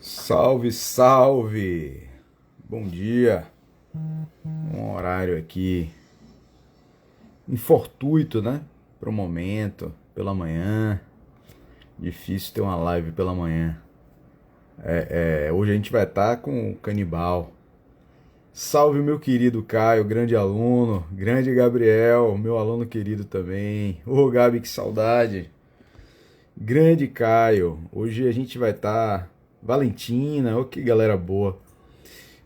Salve, salve! Bom dia. Um horário aqui infortuito, né? Pro momento, pela manhã. Difícil ter uma live pela manhã. Hoje a gente vai estar com o Canibal. Salve, meu querido Caio, grande aluno. Grande Gabriel, meu aluno querido também. Ô, Gabi, que saudade. Grande Caio. Hoje a gente vai estar. Valentina, ô, que galera boa.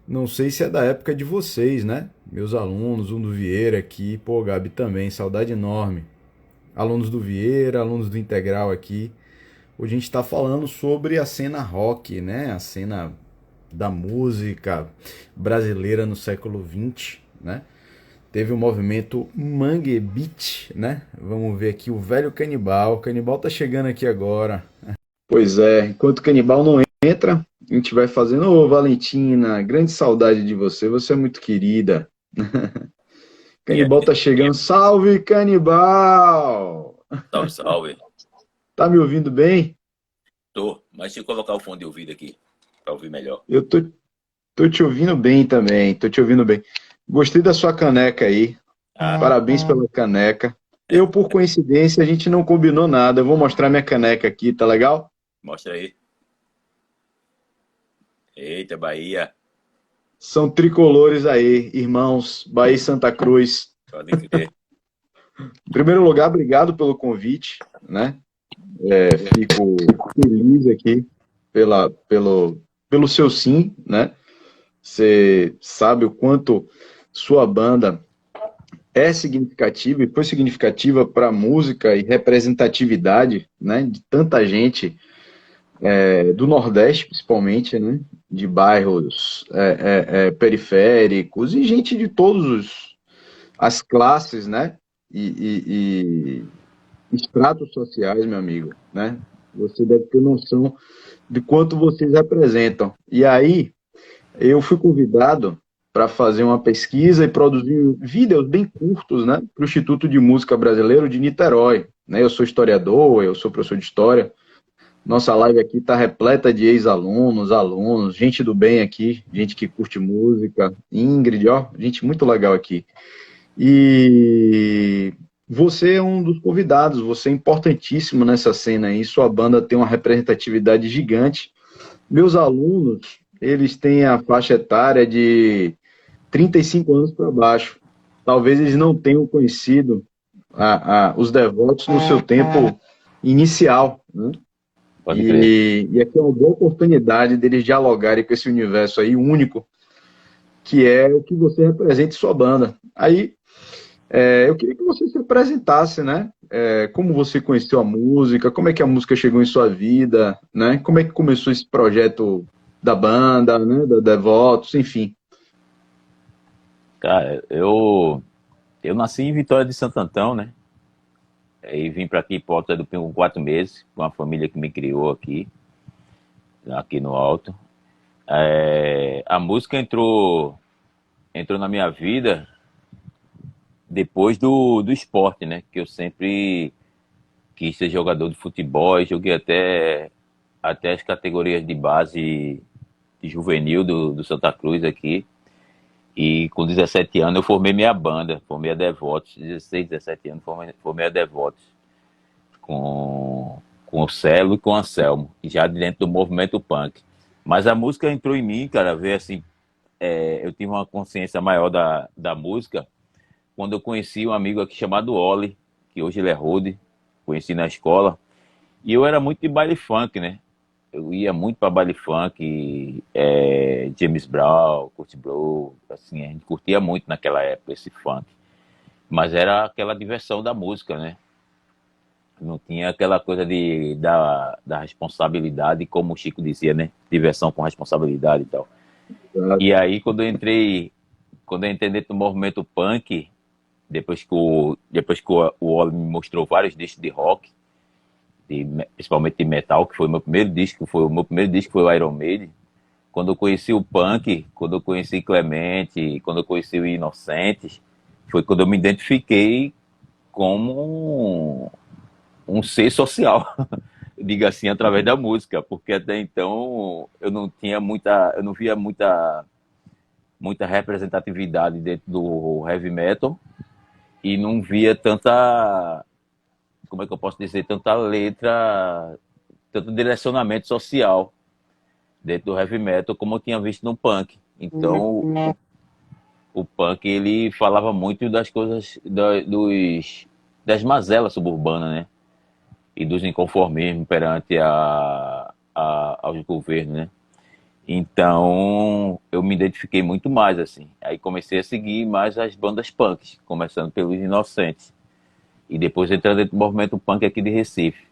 Não sei se é da época de vocês, né? Meus alunos, um do Vieira aqui, pô, Gabi também, saudade enorme. Alunos do Vieira, alunos do Integral aqui. Hoje a gente está falando sobre a cena rock, né? A cena da música brasileira no século XX, né? Teve o movimento Mangue Beat, né? Vamos ver aqui o velho Canibal. O Canibal tá chegando aqui agora. Pois é, enquanto o Canibal não entra, a gente vai fazendo. Ô, Valentina, grande saudade de você, você é muito querida. E aí, Canibal tá chegando. Salve, Canibal! salve, salve. Tá me ouvindo bem? Tô, mas deixa eu colocar o fone de ouvido aqui para ouvir melhor. Eu tô te ouvindo bem também, tô te ouvindo bem. Gostei da sua caneca aí. Ah, Parabéns pela caneca. Eu, por coincidência, a gente não combinou nada. Eu vou mostrar minha caneca aqui, tá legal? mostra aí. Eita, Bahia. São tricolores aí, irmãos, Bahia e Santa Cruz. Pode crer. Em primeiro lugar, obrigado pelo convite, né? Fico feliz aqui pelo seu sim, né? Você sabe o quanto sua banda é significativa e foi significativa para a música e representatividade, né? De tanta gente do Nordeste, principalmente, né? De bairros periféricos e gente de todas as classes, né? E estratos sociais, meu amigo, né? Você deve ter noção de quanto vocês representam. E aí, eu fui convidado para fazer uma pesquisa e produzir vídeos bem curtos, né, para o Instituto de Música Brasileiro de Niterói. Né? Eu sou historiador, eu sou professor de história. Nossa live aqui está repleta de ex-alunos, alunos, gente do bem aqui, gente que curte música. Ingrid, ó, gente muito legal aqui. E você é um dos convidados, você é importantíssimo nessa cena aí, sua banda tem uma representatividade gigante. Meus alunos, eles têm a faixa etária de 35 anos para baixo. Talvez eles não tenham conhecido os devotos no seu tempo inicial, né? Pode crer. E aqui é uma boa oportunidade deles dialogarem com esse universo aí único, que é o que você representa em sua banda. Aí, eu queria que você se apresentasse, né? Como você conheceu a música, como é que a música chegou em sua vida, né? Como é que começou esse projeto da banda, né? Da Devotos, enfim. Cara, eu nasci em Vitória de Santo Antão, né? E vim para aqui por volta do com 4 meses, com uma família que me criou aqui no Alto. A música entrou na minha vida depois do esporte, né? Que eu sempre quis ser jogador de futebol e joguei até as categorias de base de juvenil do Santa Cruz aqui. E com 17 anos eu formei minha banda, formei a Devotos, 16, 17 anos, formei a Devotos com o Celo e com o Anselmo, já dentro do movimento punk. Mas a música entrou em mim, cara, ver assim, eu tive uma consciência maior da música quando eu conheci um amigo aqui chamado Oli, que hoje ele é road, conheci na escola, e eu era muito de baile funk, né? Eu ia muito para baile funk, James Brown, Kurt Blow, assim, a gente curtia muito naquela época esse funk. Mas era aquela diversão da música, né? Não tinha aquela coisa da responsabilidade, como o Chico dizia, né? Diversão com responsabilidade e tal. E aí, quando eu entrei dentro do movimento punk, depois que o Oli me mostrou vários discos de rock, principalmente de metal, que foi o Iron Maiden. Quando eu conheci o punk, quando eu conheci Clemente, quando eu conheci o Inocentes, foi quando eu me identifiquei como um ser social. diga assim, através da música, porque até então eu não via muita representatividade dentro do heavy metal e não via tanta, como é que eu posso dizer, tanta letra, tanto direcionamento social dentro do heavy metal como eu tinha visto no punk. Então, o punk ele falava muito das coisas das mazelas suburbanas, né? E dos inconformismos perante aos governos, né? Então, eu me identifiquei muito mais, assim. Aí comecei a seguir mais as bandas punks, começando pelos Inocentes. E depois entrando dentro do movimento punk aqui de Recife.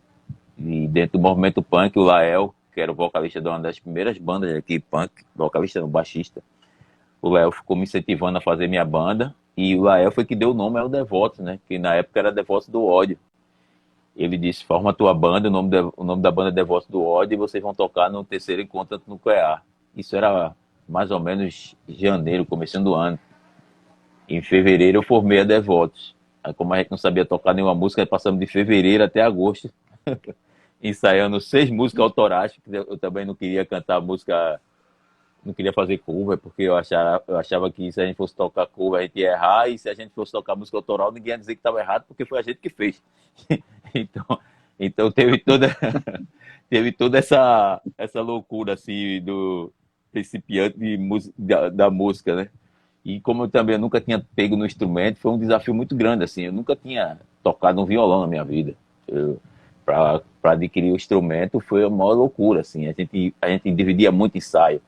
E dentro do movimento punk, o Lael, que era o vocalista de uma das primeiras bandas aqui, punk, vocalista, não, baixista, o Lael ficou me incentivando a fazer minha banda. E o Lael foi que deu o nome ao Devotos, né? Que na época era Devotos do Ódio. Ele disse, forma a tua banda, o nome da banda é Devotos do Ódio, e vocês vão tocar no terceiro encontro nuclear. Isso era mais ou menos janeiro, começando do ano. Em fevereiro eu formei a Devotos. Aí, como a gente não sabia tocar nenhuma música, passamos de fevereiro até agosto, ensaiando 6 músicas autorais, porque eu também não queria cantar música, não queria fazer cover, porque eu achava que se a gente fosse tocar cover, a gente ia errar, e se a gente fosse tocar música autoral, ninguém ia dizer que estava errado, porque foi a gente que fez. Então, então teve toda essa loucura assim do principiante da música, né? E como eu também nunca tinha pego no instrumento, foi um desafio muito grande assim. Eu nunca tinha tocado um violão na minha vida. Para adquirir o instrumento foi a maior loucura assim. A gente dividia muito ensaio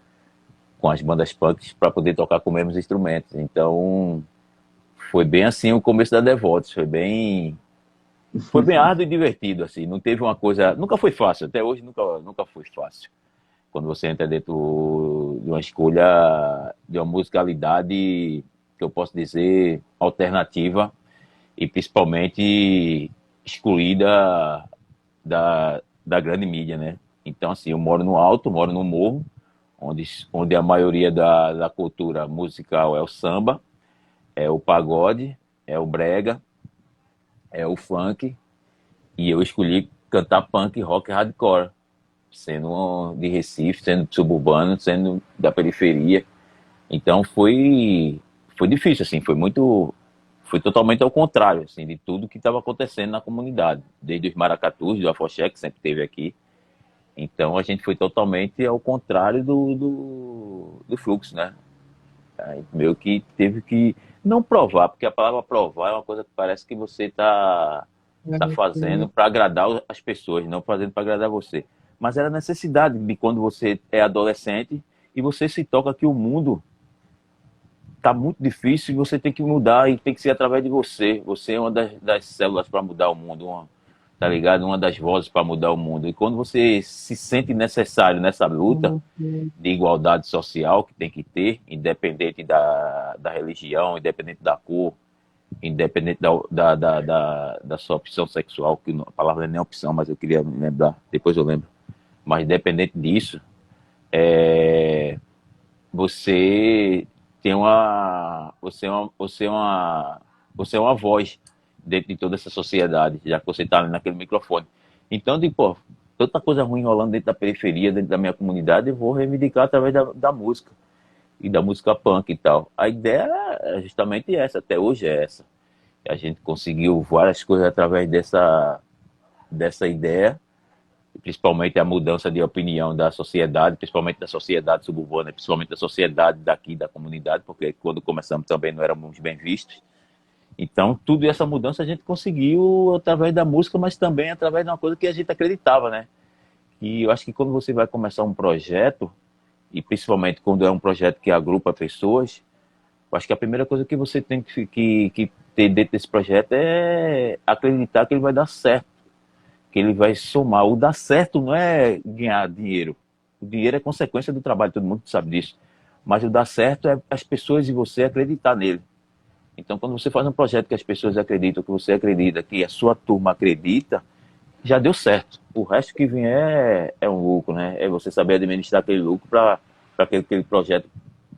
com as bandas punks para poder tocar com os mesmos instrumentos. Então foi bem assim o começo da Devotos. Foi bem árduo e divertido, assim. Não teve uma coisa. Nunca foi fácil, até hoje nunca foi fácil. Quando você entra dentro de uma escolha de uma musicalidade, que eu posso dizer, alternativa e principalmente excluída da grande mídia, né? Então, assim, eu moro no alto, moro no morro, onde a maioria da cultura musical é o samba, é o pagode, é o brega, é o funk, e eu escolhi cantar punk, rock e hardcore, sendo de Recife, sendo suburbano, sendo da periferia. Então foi difícil, assim, foi totalmente ao contrário, assim, de tudo que estava acontecendo na comunidade, desde os maracatus, do Afoxé, que sempre teve aqui. Então a gente foi totalmente ao contrário do fluxo, né? Aí meio que teve que não provar, porque a palavra provar é uma coisa que parece que você tá fazendo para agradar as pessoas, não fazendo para agradar você. Mas era a necessidade de quando você é adolescente e você se toca que o mundo tá muito difícil e você tem que mudar e tem que ser através de você. Você é uma das células para mudar o mundo, tá ligado? Uma das vozes para mudar o mundo. E quando você se sente necessário nessa luta de igualdade social que tem que ter, independente da religião, independente da cor, independente da sua opção sexual, que a palavra não é nem opção, mas eu queria me lembrar, depois eu lembro. Mas independente disso, você tem você é uma voz dentro de toda essa sociedade, já que você está ali naquele microfone. Então, pô, tanta coisa ruim rolando dentro da periferia, dentro da minha comunidade, eu vou reivindicar através da música e da música punk e tal. A ideia é justamente essa, até hoje é essa. A gente conseguiu várias coisas através dessa ideia, principalmente a mudança de opinião da sociedade, principalmente da sociedade suburbana, principalmente da sociedade daqui da comunidade, porque quando começamos também não éramos bem vistos. Então, tudo essa mudança a gente conseguiu através da música, mas também através de uma coisa que a gente acreditava, né? E eu acho que quando você vai começar um projeto, e principalmente quando é um projeto que agrupa pessoas, eu acho que a primeira coisa que você tem que ter dentro desse projeto é acreditar que ele vai dar certo, que ele vai somar. O dar certo não é ganhar dinheiro. O dinheiro é consequência do trabalho, todo mundo sabe disso. Mas o dar certo é as pessoas e você acreditar nele. Então, quando você faz um projeto que as pessoas acreditam, que você acredita, que a sua turma acredita, já deu certo. O resto que vier é um lucro, né? É você saber administrar aquele lucro para que aquele projeto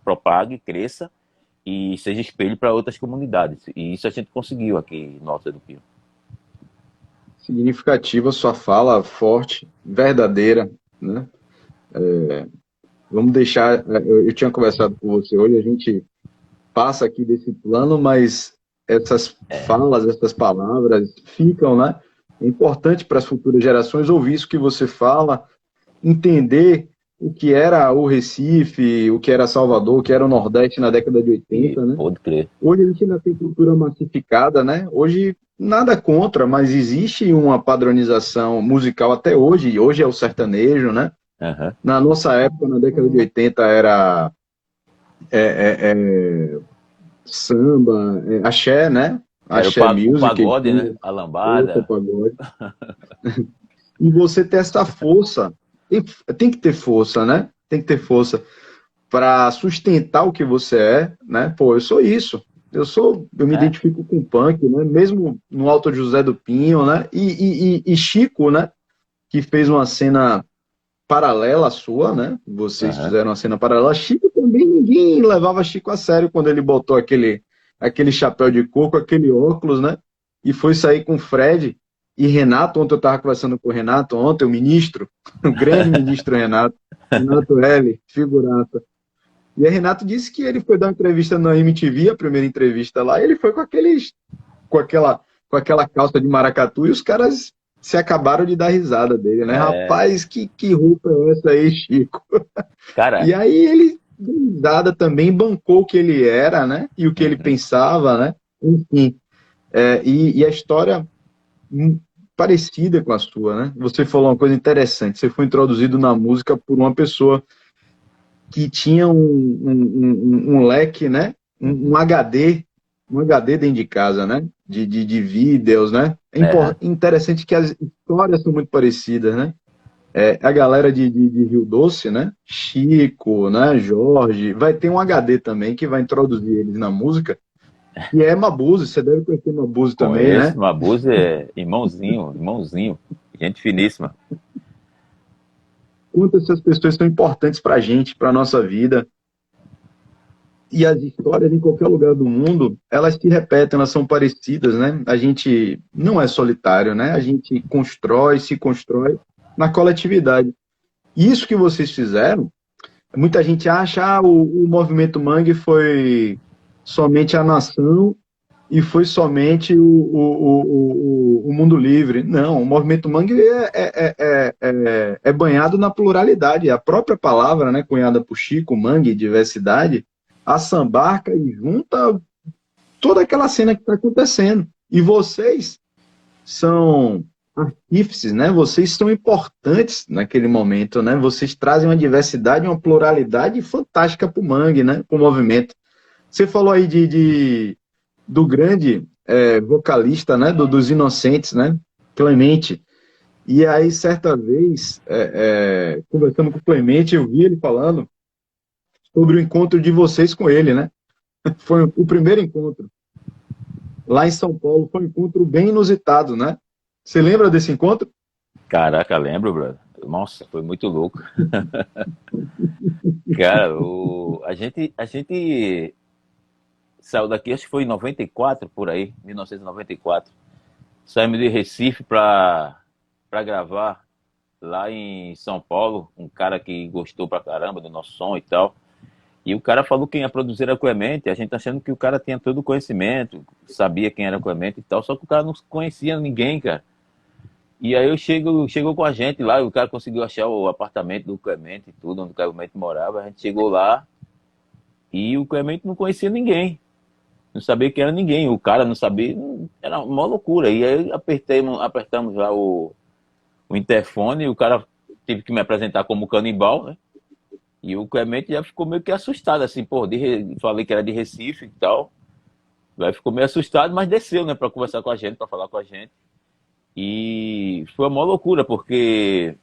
propague, cresça e seja espelho para outras comunidades. E isso a gente conseguiu aqui no Alto do Pio. Significativa sua fala, forte, verdadeira, né? Vamos deixar. Eu tinha conversado com você hoje, a gente passa aqui desse plano, mas essas falas, essas palavras ficam, né? É importante para as futuras gerações ouvir isso que você fala, entender o que era o Recife, o que era Salvador, o que era o Nordeste na década de E 80, né? pode crer. Hoje a gente ainda tem cultura massificada, né? Hoje nada contra, mas existe uma padronização musical até hoje, e hoje é o sertanejo, né? Aham. Na nossa época, na década de 80, era samba, axé, né? Era Axé o music, pagode, né? tinha A outra lambada. pagode. E você ter essa força, tem que ter força, né? Tem que ter força para sustentar o que você é, né? Pô, eu sou isso. Eu me É, identifico com punk, né? Mesmo no Alto José do Pinho, né? E Chico, né? Que fez uma cena paralela à sua, né? Vocês aham. fizeram uma cena paralela. Chico também, ninguém levava Chico a sério quando ele botou aquele chapéu de coco, aquele óculos, né? E foi sair com o Fred e Renato. Ontem eu estava conversando com o Renato, ontem, o ministro, o grande ministro Renato, Renato L, figuraça. E aí Renato disse que ele foi dar uma entrevista na MTV, a primeira entrevista lá, e ele foi com aquela, com aquela calça de maracatu, e os caras se acabaram de dar risada dele, né? É, Rapaz, que roupa é essa aí, Chico? cara, E aí ele deu risada também, bancou o que ele era, né? E o que ele uhum. pensava, né? Enfim, e a história parecida com a sua, né? Você falou uma coisa interessante, você foi introduzido na música por uma pessoa que tinha um leque, né? Um Uhum. HD, um HD dentro de casa, né? De vídeos, né? É Aham. interessante que as histórias são muito parecidas, né? A galera de Rio Doce, né? Chico, né? Jorge, vai ter um HD também que vai introduzir eles na música. E é Mabuse, você deve conhecer Mabuse também, Conheço, né? Mabuse é irmãozinho, irmãozinho. Gente finíssima. Quantas essas pessoas são importantes para a gente, para a nossa vida. E as histórias em qualquer lugar do mundo, elas se repetem, elas são parecidas, né? A gente não é solitário, né? A gente constrói, se constrói na coletividade. E isso que vocês fizeram, muita gente acha, o movimento Mangue foi somente a nação e foi somente o mundo livre. Não, o movimento Mangue é banhado na pluralidade. A própria palavra, né, cunhada por Chico, Mangue, diversidade, assambarca e junta toda aquela cena que está acontecendo. E vocês são artífices, né? Vocês são importantes naquele momento, né? Vocês trazem uma diversidade, uma pluralidade fantástica para o Mangue, né? Para o movimento. Você falou aí do grande vocalista, né? Dos Inocentes, né? Clemente. E aí, certa vez, conversando com o Clemente, eu vi ele falando sobre o encontro de vocês com ele, né? Foi o primeiro encontro lá em São Paulo. Foi um encontro bem inusitado, né? Você lembra desse encontro? Caraca, lembro, brother. Nossa, foi muito louco. Cara, a gente saiu daqui, acho que foi em 94, por aí, 1994. Saímos de Recife pra gravar lá em São Paulo, um cara que gostou pra caramba do nosso som e tal. E o cara falou que ia produzir era Clemente, a gente achando que o cara tinha todo o conhecimento, sabia quem era Clemente e tal, só que o cara não conhecia ninguém, cara. E aí chegou com a gente lá, o cara conseguiu achar o apartamento do Clemente e tudo, onde o Clemente morava. A gente chegou lá e o Clemente não conhecia ninguém, não sabia quem era ninguém, o cara não sabia, era uma loucura. E aí apertamos lá o interfone e o cara teve que me apresentar como canibal, né? E o Clemente já ficou meio que assustado, assim, pô, falei que era de Recife e tal. Aí ficou meio assustado, mas desceu, né, pra conversar com a gente, pra falar com a gente. E foi uma loucura, porque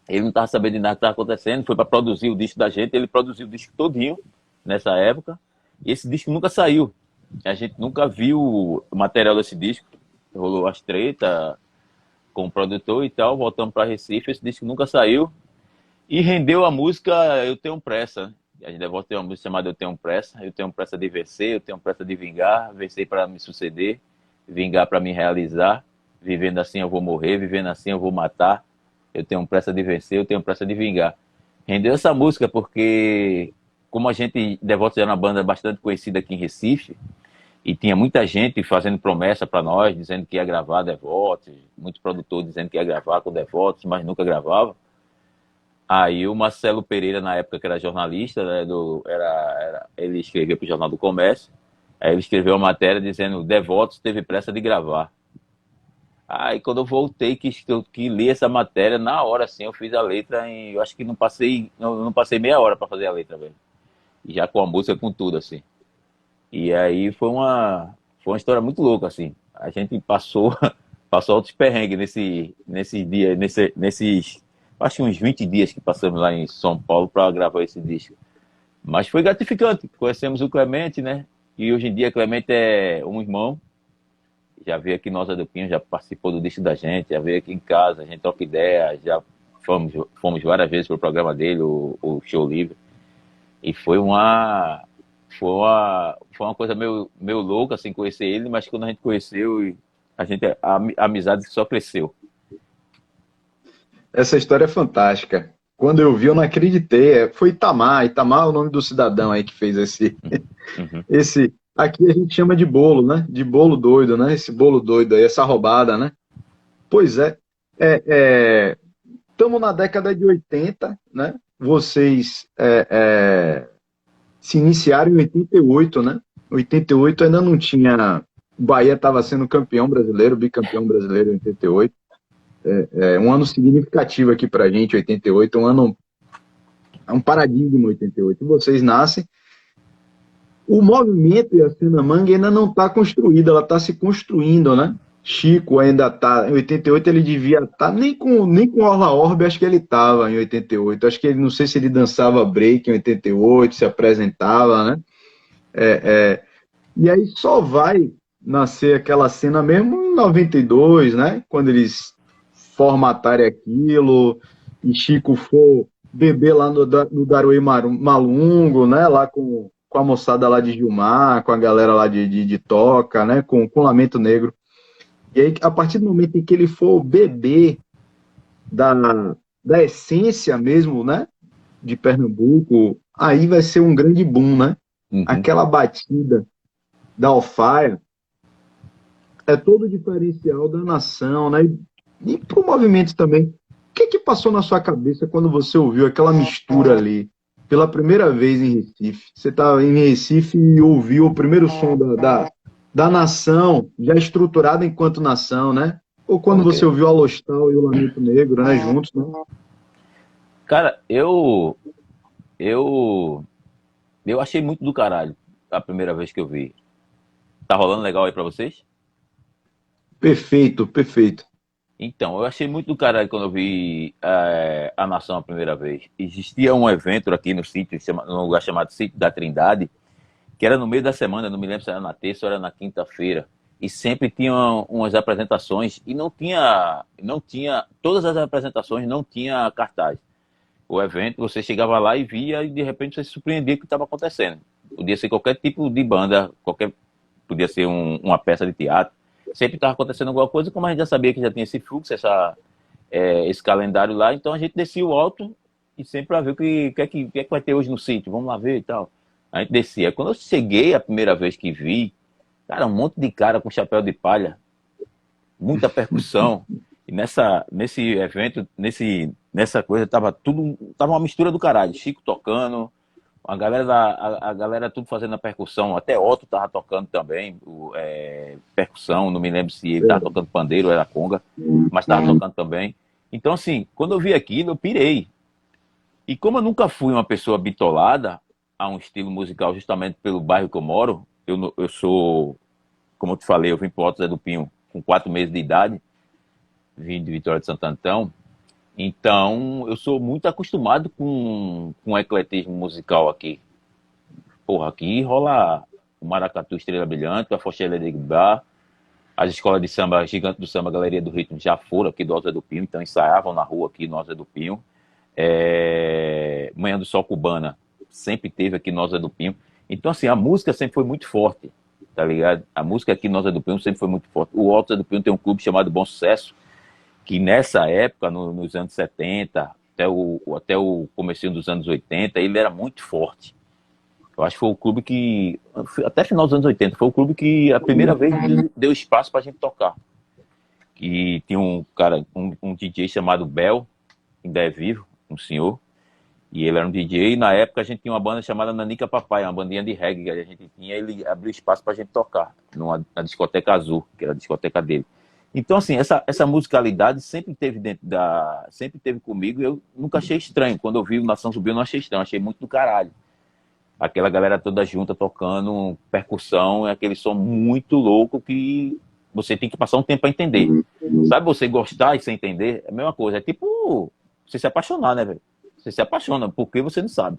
ele não tava sabendo de nada que tava acontecendo, foi pra produzir o disco da gente, ele produziu o disco todinho nessa época, e esse disco nunca saiu. A gente nunca viu o material desse disco, rolou as treta com o produtor e tal, voltamos pra Recife, esse disco nunca saiu, e rendeu a música Eu Tenho Pressa, né? A gente deve ter uma música chamada Eu Tenho Pressa de vencer, eu tenho pressa de vingar, vencer para me suceder, vingar para me realizar. vivendo assim eu vou morrer, vivendo assim eu vou matar, eu tenho pressa de vencer, eu tenho pressa de vingar. Rendeu essa música porque, como a gente, Devotos era uma banda bastante conhecida aqui em Recife, e tinha muita gente fazendo promessa para nós, dizendo que ia gravar Devotos, muito produtor dizendo que ia gravar com Devotos, mas nunca gravava. Aí o Marcelo Pereira, na época que era jornalista, né, ele escrevia para o Jornal do Comércio, aí ele escreveu uma matéria dizendo Devotos teve pressa de gravar. Aí quando eu voltei, que li essa matéria, na hora assim, eu fiz a letra eu acho que não passei meia hora para fazer a letra, velho. E já com a música, com tudo, assim. E aí foi uma história muito louca, assim. A gente passou altos perrengues nesse dia, nesses, acho que uns 20 dias que passamos lá em São Paulo para gravar esse disco. Mas foi gratificante. Conhecemos o Clemente, né? E hoje em dia Clemente é um irmão. Já veio aqui Nossa do Pinho, já participou do disco da gente, já veio aqui em casa, a gente troca ideia, já fomos várias vezes pro programa dele, o Show Livre. E foi uma coisa meio louca, assim, conhecer ele, mas quando a gente conheceu, a amizade só cresceu. Essa história é fantástica. Quando eu vi, eu não acreditei. Foi Itamar. Itamar é o nome do cidadão aí que fez Uhum. esse. Aqui a gente chama de bolo, né? De bolo doido, né? Esse bolo doido aí, essa roubada, né? Pois é. Estamos na década de 80, né? Vocês se iniciaram em 88, né? 88 ainda não tinha. O Bahia estava sendo campeão brasileiro, bicampeão brasileiro em 88. É um ano significativo aqui para a gente, 88, é um paradigma 88. Vocês nascem. O movimento e a cena Mangue ainda não está construída, ela está se construindo, né? Chico ainda está, em 88 ele devia estar, nem com Orla Orbe, acho que ele estava em 88, acho que ele, não sei se ele dançava break em 88, se apresentava, né? E aí só vai nascer aquela cena mesmo em 92, né? Quando eles formatarem aquilo, e Chico for beber lá no Daruê Malungo, né? Lá com a moçada lá de Gilmar, com a galera lá de Toca, né? Com Lamento Negro. E aí, a partir do momento em que ele for beber da essência mesmo, né? De Pernambuco, aí vai ser um grande boom, né? Uhum. Aquela batida da alfaia é todo o diferencial da nação, né? E para o movimento também. O que passou na sua cabeça quando você ouviu aquela mistura ali, pela primeira vez em Recife? Você estava em Recife e ouviu o primeiro som da nação, já estruturada enquanto nação, né? Ou quando Pode você crer. ouviu a Lostal e o Lamento Negro, né? Juntos, né? Cara, eu achei muito do caralho a primeira vez que eu vi. Tá rolando legal aí pra vocês? Perfeito, perfeito. Então, eu achei muito do caralho quando eu vi a Nação a primeira vez. Existia um evento aqui no sítio, num lugar chamado Sítio da Trindade, que era no meio da semana, não me lembro se era na terça ou era na quinta-feira. E sempre tinha umas apresentações e não tinha, todas as apresentações não tinha cartaz. O evento, você chegava lá e via e de repente você se surpreendia com o que estava acontecendo. Podia ser qualquer tipo de banda, podia ser uma peça de teatro. Sempre estava acontecendo alguma coisa, como a gente já sabia que já tinha esse fluxo, esse calendário lá, então a gente descia o alto e sempre para ver o que vai ter hoje no sítio, vamos lá ver e tal. A gente descia. Quando eu cheguei a primeira vez que vi, cara, um monte de cara com chapéu de palha, muita percussão. E nesse evento, nessa coisa, tava uma mistura do caralho. Chico tocando, a galera tudo fazendo a percussão, até Otto tava tocando também, percussão, não me lembro se ele tava tocando pandeiro ou era conga, mas tava tocando também. Então, assim, quando eu vi aquilo, eu pirei. E como eu nunca fui uma pessoa bitolada a um estilo musical, justamente pelo bairro que eu moro, eu sou, como eu te falei, eu vim pro Alto Zé do Pinho com 4 meses de idade, vim de Vitória de Santo Antão, então eu sou muito acostumado com o ecletismo musical aqui. Porra, aqui rola o Maracatu Estrela Brilhante, a Fochela de Bar, as escolas de samba, Gigante do Samba, Galeria do Ritmo já foram aqui do Alto Zé do Pinho, então ensaiavam na rua aqui no Alto Zé do Pinho. Manhã do Sol Cubana sempre teve aqui no Alto Zé do Pinho. Então, assim, a música sempre foi muito forte. tá ligado? A música aqui em Alto do Pinho sempre foi muito forte. O Alto do Pinho tem um clube chamado Bom Sucesso, que nessa época, nos anos 70, até o comecinho dos anos 80, ele era muito forte. Eu acho que foi o clube que, até final dos anos 80, foi o clube que a primeira vez deu espaço pra gente tocar. E tinha um cara, um DJ chamado Bel, ainda é vivo, um senhor, e ele era um DJ, e na época a gente tinha uma banda chamada Nanica Papai, uma bandinha de reggae que a gente tinha, ele abriu espaço pra gente tocar, na discoteca Azul, que era a discoteca dele. Então, assim, essa musicalidade sempre teve comigo, e eu nunca achei estranho. Quando eu vi o Nação Zumbi, eu não achei estranho, achei muito do caralho. Aquela galera toda junta tocando percussão, é aquele som muito louco que você tem que passar um tempo para entender. Sabe você gostar e sem entender? É a mesma coisa. É tipo você se apaixonar, né, velho? Você se apaixona, porque você não sabe.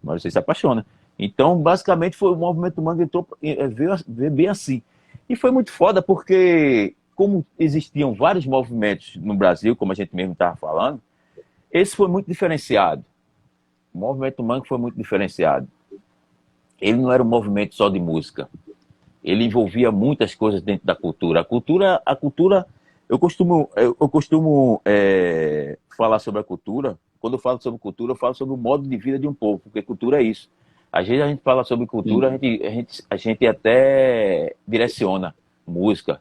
Mas você se apaixona. Então, basicamente, foi o movimento Mangue entrou, veio bem assim. E foi muito foda porque, como existiam vários movimentos no Brasil, como a gente mesmo estava falando, esse foi muito diferenciado. O movimento Mangue foi muito diferenciado. Ele não era um movimento só de música. Ele envolvia muitas coisas dentro da cultura. A cultura, eu costumo falar sobre a cultura. Quando eu falo sobre cultura, eu falo sobre o modo de vida de um povo, porque cultura é isso. Às vezes a gente fala sobre cultura, a gente até direciona música.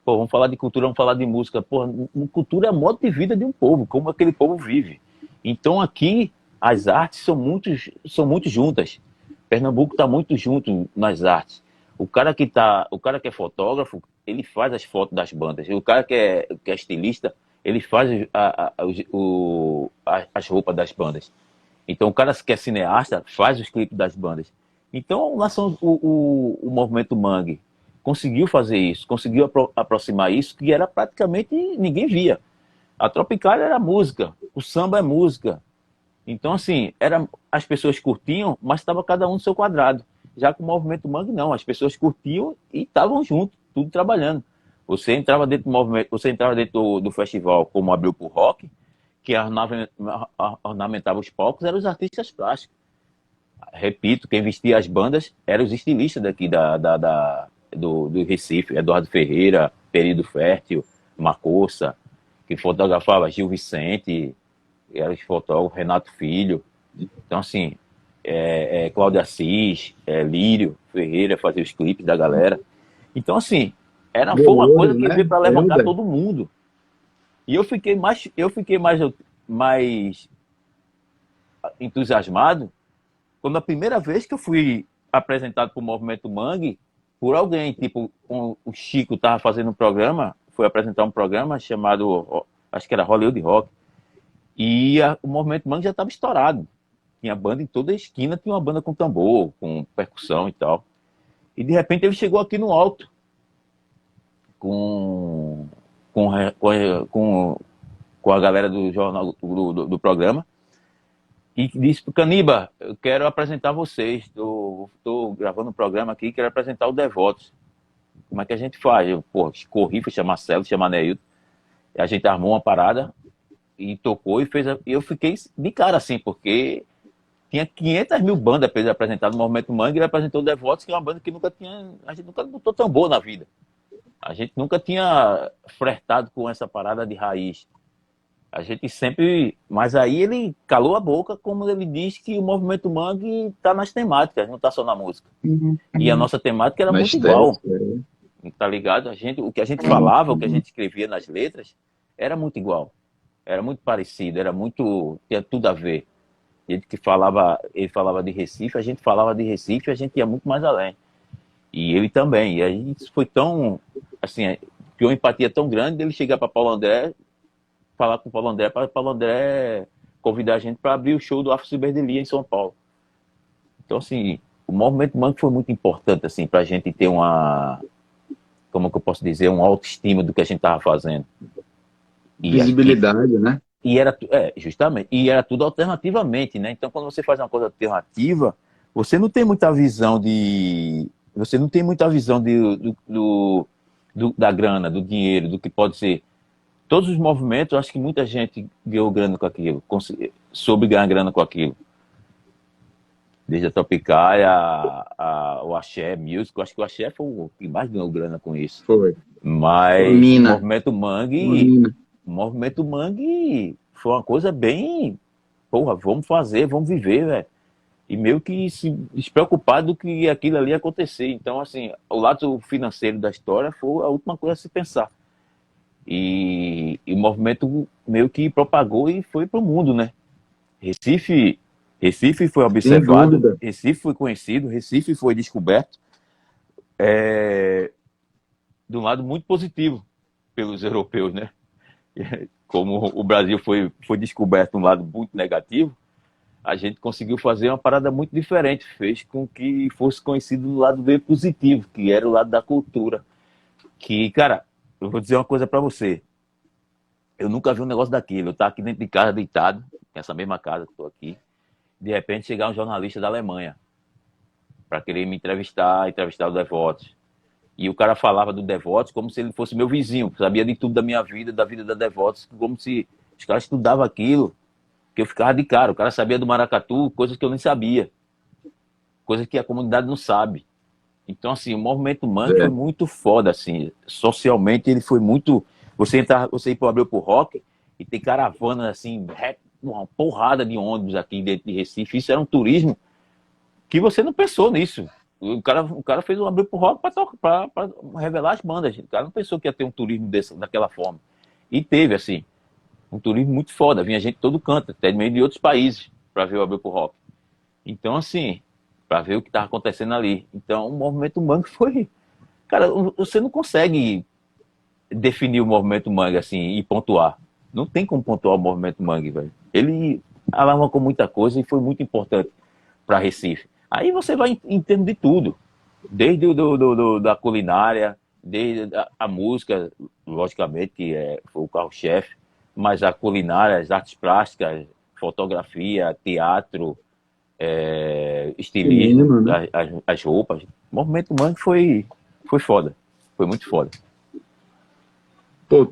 Pô, vamos falar de cultura, vamos falar de música. Pô, cultura é o modo de vida de um povo, como aquele povo vive. Então aqui as artes são muito juntas. Pernambuco está muito junto nas artes. O cara que é fotógrafo, ele faz as fotos das bandas. O cara que é estilista, ele faz as roupas das bandas. Então o cara que é cineasta faz os clipes das bandas. Então o movimento Mangue conseguiu fazer isso, conseguiu aproximar isso, que era praticamente ninguém via. A Tropicália era música, o samba é música. Então, assim, as pessoas curtiam, mas estava cada um no seu quadrado. Já com o movimento Mangue, não. As pessoas curtiam e estavam juntos, tudo trabalhando. Você entrava dentro do movimento, você entrava dentro do festival, como abriu para o rock, que ornamentava os palcos, eram os artistas plásticos. Repito, quem vestia as bandas eram os estilistas daqui do Recife, Eduardo Ferreira, Período Fértil, Macossa, que fotografava Gil Vicente, era os fotógrafos, Renato Filho. Então, assim, Cláudio Assis, Lírio Ferreira fazia os clipes da galera. Então, assim, foi uma coisa que veio para levantar todo mundo. E eu fiquei mais entusiasmado quando a primeira vez que eu fui apresentado para o Movimento Mangue por alguém, tipo, o Chico estava fazendo um programa, foi apresentar um programa chamado, acho que era Hollywood Rock, e o Movimento Mangue já estava estourado. Tinha banda em toda a esquina, tinha uma banda com tambor, com percussão e tal. E de repente ele chegou aqui no alto, com a galera do jornal, do programa, e disse pro Caniba, eu quero apresentar vocês, estou gravando um programa aqui, quero apresentar o Devotos. Como é que a gente faz? Eu, corri, fui chamar Marcelo, chamar Neilton, e a gente armou uma parada, e tocou e fez. Eu fiquei de cara assim, porque tinha 500 mil bandas para ele apresentar no Movimento Mangue, e ele apresentou o Devotos, que é uma banda que a gente nunca botou tambor na vida. A gente nunca tinha flertado com essa parada de raiz. A gente sempre. Mas aí ele calou a boca, como ele diz que o Movimento Mangue está nas temáticas, não está só na música. E a nossa temática era muito igual. Tá ligado? O que a gente falava, o que a gente escrevia nas letras, era muito igual. Era muito parecido, tinha tudo a ver. Ele falava de Recife, a gente falava de Recife, a gente ia muito mais além. E ele também. E a gente foi tão, assim, criou uma empatia tão grande dele chegar para Paulo André, falar com o Paulo André, para Paulo André convidar a gente para abrir o show do Afro Ciberdelia em São Paulo. Então, assim, o Movimento Mangue foi muito importante, assim, para a gente ter como que eu posso dizer, uma autoestima do que a gente estava fazendo. Visibilidade, né? E era, justamente, e era tudo alternativamente, né? Então, quando você faz uma coisa alternativa, você não tem muita visão da grana, do dinheiro, do que pode ser. Todos os movimentos, eu acho que muita gente ganhou grana com aquilo, soube ganhar grana com aquilo. Desde a Tropicália, o Axé Music. Eu acho que o Axé foi o que mais ganhou grana com isso. Foi. Uma Mas mina. Uma mina. O Movimento Mangue foi uma coisa bem. Porra, vamos fazer, vamos viver, velho. E meio que se despreocupado do que aquilo ali ia acontecer. Então, assim, o lado financeiro da história foi a última coisa a se pensar. E o movimento meio que propagou e foi para o mundo, né? Recife, Recife foi Sem observado, dúvida. Recife foi conhecido, Recife foi descoberto de um lado muito positivo pelos europeus, né? Como o Brasil foi descoberto de um lado muito negativo, a gente conseguiu fazer uma parada muito diferente, fez com que fosse conhecido do lado bem positivo, que era o lado da cultura. Que, cara, eu vou dizer uma coisa para você, eu nunca vi um negócio daquilo, eu tava aqui dentro de casa deitado, nessa mesma casa que estou aqui, de repente chegar um jornalista da Alemanha para querer me entrevistar o Devotos. E o cara falava do Devotos como se ele fosse meu vizinho, sabia de tudo da minha vida, da vida da Devotos, como se os caras estudavam aquilo, que eu ficava de cara. O cara sabia do maracatu, coisas que eu nem sabia, coisas que a comunidade não sabe. Então, assim, o movimento Mangue foi É. muito foda, assim, socialmente ele foi muito... Você ir para o Abreu pro Rock e tem caravanas, assim, uma porrada de ônibus aqui dentro de Recife, isso era um turismo que você não pensou nisso. O cara fez um Abril pro Rock para revelar as bandas. O cara não pensou que ia ter um turismo daquela forma. E teve, assim, um turismo muito foda. Vinha gente de todo canto, até meio de outros países, para ver o Abril pro Rock. Então, assim, para ver o que estava acontecendo ali. Então, o movimento Mangue foi. Cara, você não consegue definir o movimento Mangue assim e pontuar. Não tem como pontuar o movimento Mangue, velho. Ele alavancou muita coisa e foi muito importante para Recife. Aí você vai em termos de tudo, desde da culinária, desde a música, logicamente, que foi o carro-chefe, mas a culinária, as artes plásticas, fotografia, teatro, estilismo, Cinema, né? as roupas. O movimento Mangue foi foda, foi muito foda. Pô,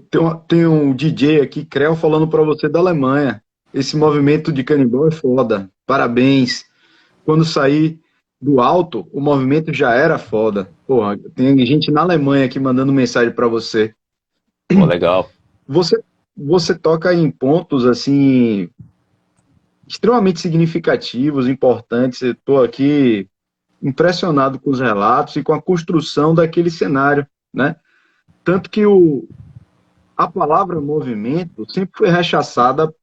tem um DJ aqui, Creu, falando pra você da Alemanha. Esse movimento de canibal é foda. Parabéns. Quando sair do alto, o movimento já era foda. Porra, tem gente na Alemanha aqui mandando mensagem pra você. Pô, legal. Você, você toca em pontos assim extremamente significativos, importantes. Eu tô aqui impressionado com os relatos e com a construção daquele cenário, né? Tanto que a palavra movimento sempre foi rechaçada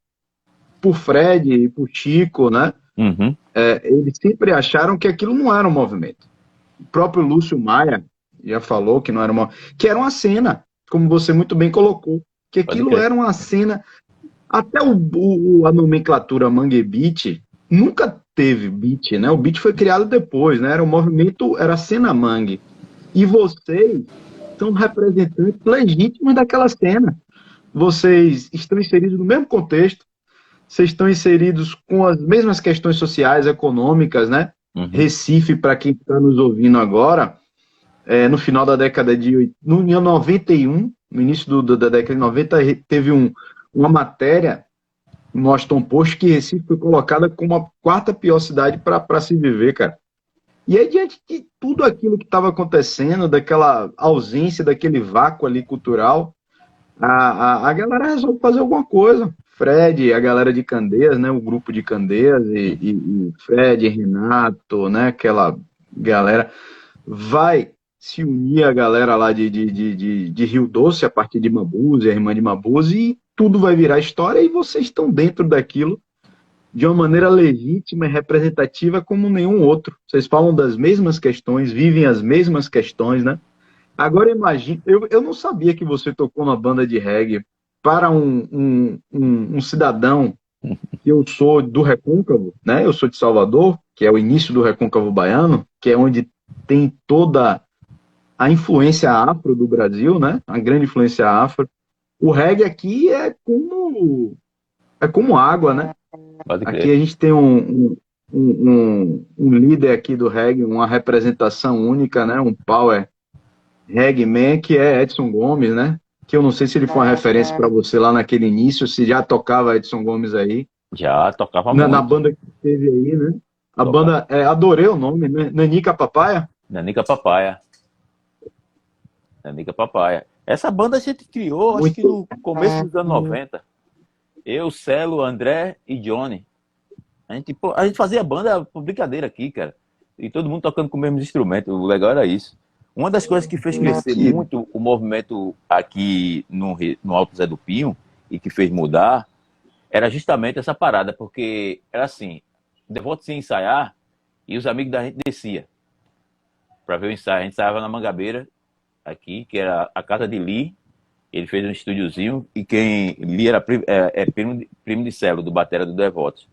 por Fred e por Chico, né? Uhum. Eles sempre acharam que aquilo não era um movimento. O próprio Lúcio Maia já falou que não era que era uma cena, como você muito bem colocou, que Pode aquilo crer. era uma cena. Até a nomenclatura Mangue Beat nunca teve beat, né? O beat foi criado depois, né? Era o movimento, era a cena Mangue. E vocês são representantes legítimos daquela cena. Vocês estão inseridos no mesmo contexto, vocês estão inseridos com as mesmas questões sociais, econômicas, né? Uhum. Recife, para quem está nos ouvindo agora, no final da década de... No ano 91, no início da década de 90, teve uma matéria no Washington Post que Recife foi colocada como a quarta pior cidade para se viver, cara. E aí, diante de tudo aquilo que estava acontecendo, daquela ausência, daquele vácuo ali cultural, a galera resolve fazer alguma coisa. Fred, a galera de Candeias, né, o grupo de Candeias, e Fred, Renato, né, aquela galera, vai se unir a galera lá de Rio Doce, a partir de Mabuse, a irmã de Mabuse, e tudo vai virar história, e vocês estão dentro daquilo de uma maneira legítima e representativa como nenhum outro. Vocês falam das mesmas questões, vivem as mesmas questões, né? Agora imagine, eu não sabia que você tocou na banda de reggae para um cidadão que eu sou do Recôncavo, né? Eu sou de Salvador, que é o início do Recôncavo Baiano, que é onde tem toda a influência afro do Brasil, né? A grande influência afro. O reggae aqui é como água, né? Pode Aqui crer. a gente tem um líder aqui do reggae, uma representação única, né? Um power reggae man, que é Edson Gomes, né? Que eu não sei se ele foi uma referência para você lá naquele início, se já tocava Edson Gomes aí, Já tocava na muito. banda que teve aí, né? A banda, adorei o nome, né? Nanica Papaya? Nanica Papaya. Nanica Papaya. Essa banda a gente criou, acho que Muito. no começo dos anos 90. Eu, Celo, André e Johnny. A gente fazia banda por brincadeira aqui, cara. E todo mundo tocando com o mesmo instrumento. O legal era isso. Uma das coisas que fez crescer muito o movimento aqui no Alto Zé do Pinho e que fez mudar era justamente essa parada, porque era assim, o Devoto ia ensaiar e os amigos da gente descia para ver o ensaio. A gente ensaiava na Mangabeira, aqui, que era a casa de Lee. Ele fez um estúdiozinho e quem Lee era primo de Celo, do batera do Devotos.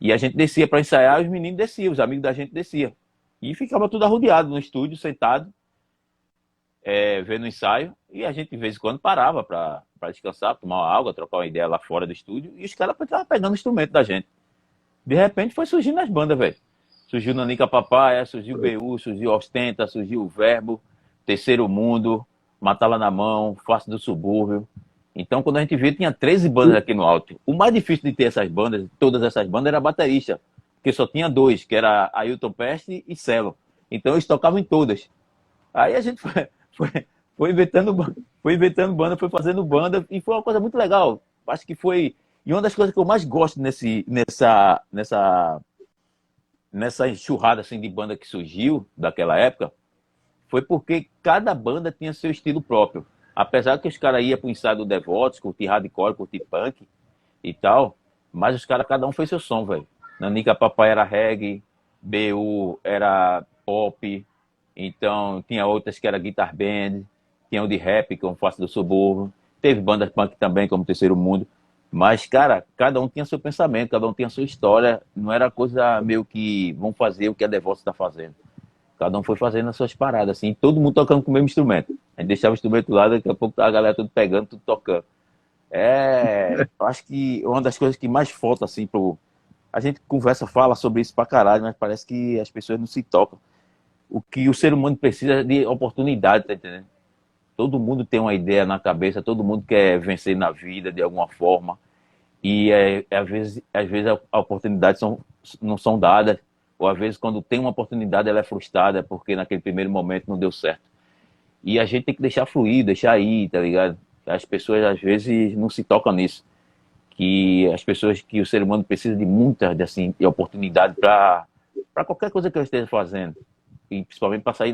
E a gente descia para ensaiar, os meninos desciam, os amigos da gente desciam. E ficava tudo arrodeado no estúdio, sentado, vendo o ensaio. E a gente, de vez em quando, parava para descansar, tomar uma água, trocar uma ideia lá fora do estúdio. E os caras estavam pegando o instrumento da gente. De repente, foi surgindo as bandas, velho. Surgiu Nanica Papaya, surgiu BU, surgiu Ostenta, surgiu o Verbo, Terceiro Mundo, Matá-la na Mão, Face do Subúrbio. Então, quando a gente viu, tinha 13 bandas aqui no Alto. O mais difícil de ter essas bandas, todas essas bandas, era baterista. Porque só tinha dois, que era Ailton Peste e Celo. Então, eles tocavam em todas. Aí a gente foi inventando banda, foi fazendo banda, e foi uma coisa muito legal. Acho que foi... E uma das coisas que eu mais gosto nessa enxurrada assim, de banda que surgiu daquela época, foi porque cada banda tinha seu estilo próprio. Apesar que os caras iam pro ensaio do Devotos, curtir hardcore, curtir punk e tal, mas os caras, cada um fez seu som, velho. Nanica Papai era reggae, BU era pop, então tinha outras que era guitar band, tinha o de rap, como Face do Subúrbio, teve bandas punk também, como Terceiro Mundo, mas, cara, cada um tinha seu pensamento, cada um tinha sua história, não era coisa meio que vão fazer o que a Devotos está fazendo. Cada um foi fazendo as suas paradas, assim, todo mundo tocando com o mesmo instrumento. A gente deixava o instrumento lá, daqui a pouco a galera tudo pegando, tudo tocando. Eu acho que uma das coisas que mais falta, assim, a gente conversa, fala sobre isso pra caralho, mas parece que as pessoas não se tocam. O que o ser humano precisa é de oportunidade, tá entendendo? Todo mundo tem uma ideia na cabeça, todo mundo quer vencer na vida de alguma forma. E às vezes as oportunidades não são dadas. Ou às vezes, quando tem uma oportunidade, ela é frustrada porque naquele primeiro momento não deu certo. E a gente tem que deixar fluir, deixar ir, tá ligado? As pessoas, às vezes, não se tocam nisso. Que as pessoas, que o ser humano precisa de muitas, assim, de oportunidade para qualquer coisa que eu esteja fazendo. E principalmente para sair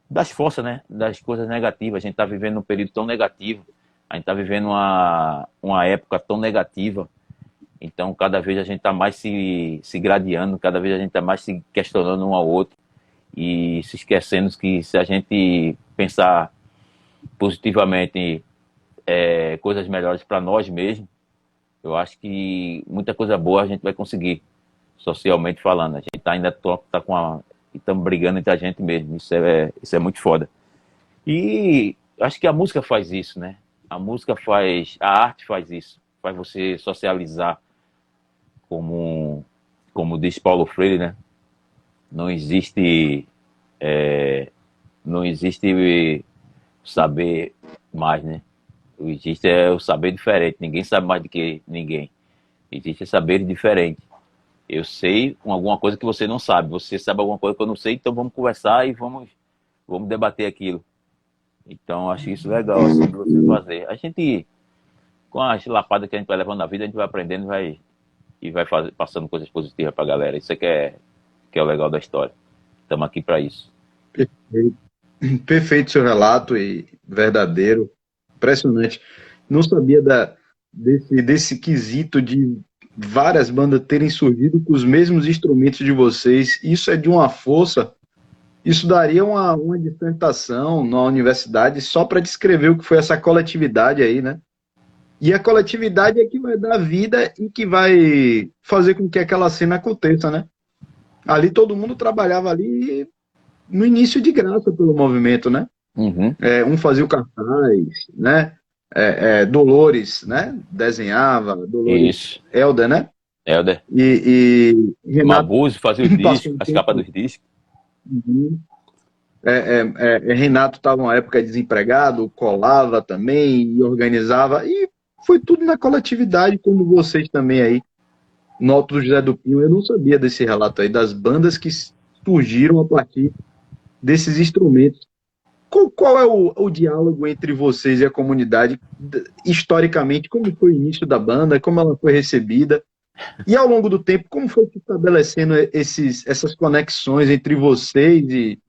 das forças, né? Das coisas negativas. A gente está vivendo um período tão negativo. A gente está vivendo uma época tão negativa. Então, cada vez a gente está mais se gradeando, cada vez a gente está mais se questionando um ao outro e se esquecendo que se a gente pensar positivamente coisas melhores para nós mesmos, eu acho que muita coisa boa a gente vai conseguir, socialmente falando. A gente ainda estamos brigando entre a gente mesmo, isso é muito foda. E acho que a música faz isso, né? A arte faz isso, faz você socializar. Como diz Paulo Freire, né? Não existe saber mais, né? Existe o saber diferente. Ninguém sabe mais do que ninguém. Existe saber diferente. Eu sei alguma coisa que você não sabe. Você sabe alguma coisa que eu não sei, então vamos conversar e vamos debater aquilo. Então, acho isso legal, assim, de você fazer. A gente, com as lapadas que a gente vai levando na vida, a gente vai aprendendo e vai passando coisas positivas pra galera. Isso é que é o legal da história. Estamos aqui para isso. Perfeito. Perfeito seu relato e verdadeiro. Impressionante. Não sabia desse quesito de várias bandas terem surgido com os mesmos instrumentos de vocês. Isso é de uma força. Isso daria uma dissertação na universidade só para descrever o que foi essa coletividade aí, né? E a coletividade é que vai dar vida e que vai fazer com que aquela cena aconteça, né? Ali todo mundo trabalhava ali no início de graça pelo movimento, né? Uhum. Um fazia o cartaz, né? Dolores, né? Desenhava, Dolores. Isso. Helder, né? Helder. E Renato Mabuse fazia os discos, as capas dos discos. Uhum. Renato estava uma época desempregado, colava também e organizava, e foi tudo na coletividade, como vocês também aí. no Alto do José do Pinho, eu não sabia desse relato aí, das bandas que surgiram a partir desses instrumentos. Qual é o diálogo entre vocês e a comunidade, historicamente, como foi o início da banda, como ela foi recebida, e ao longo do tempo, como foi se estabelecendo essas conexões entre vocês e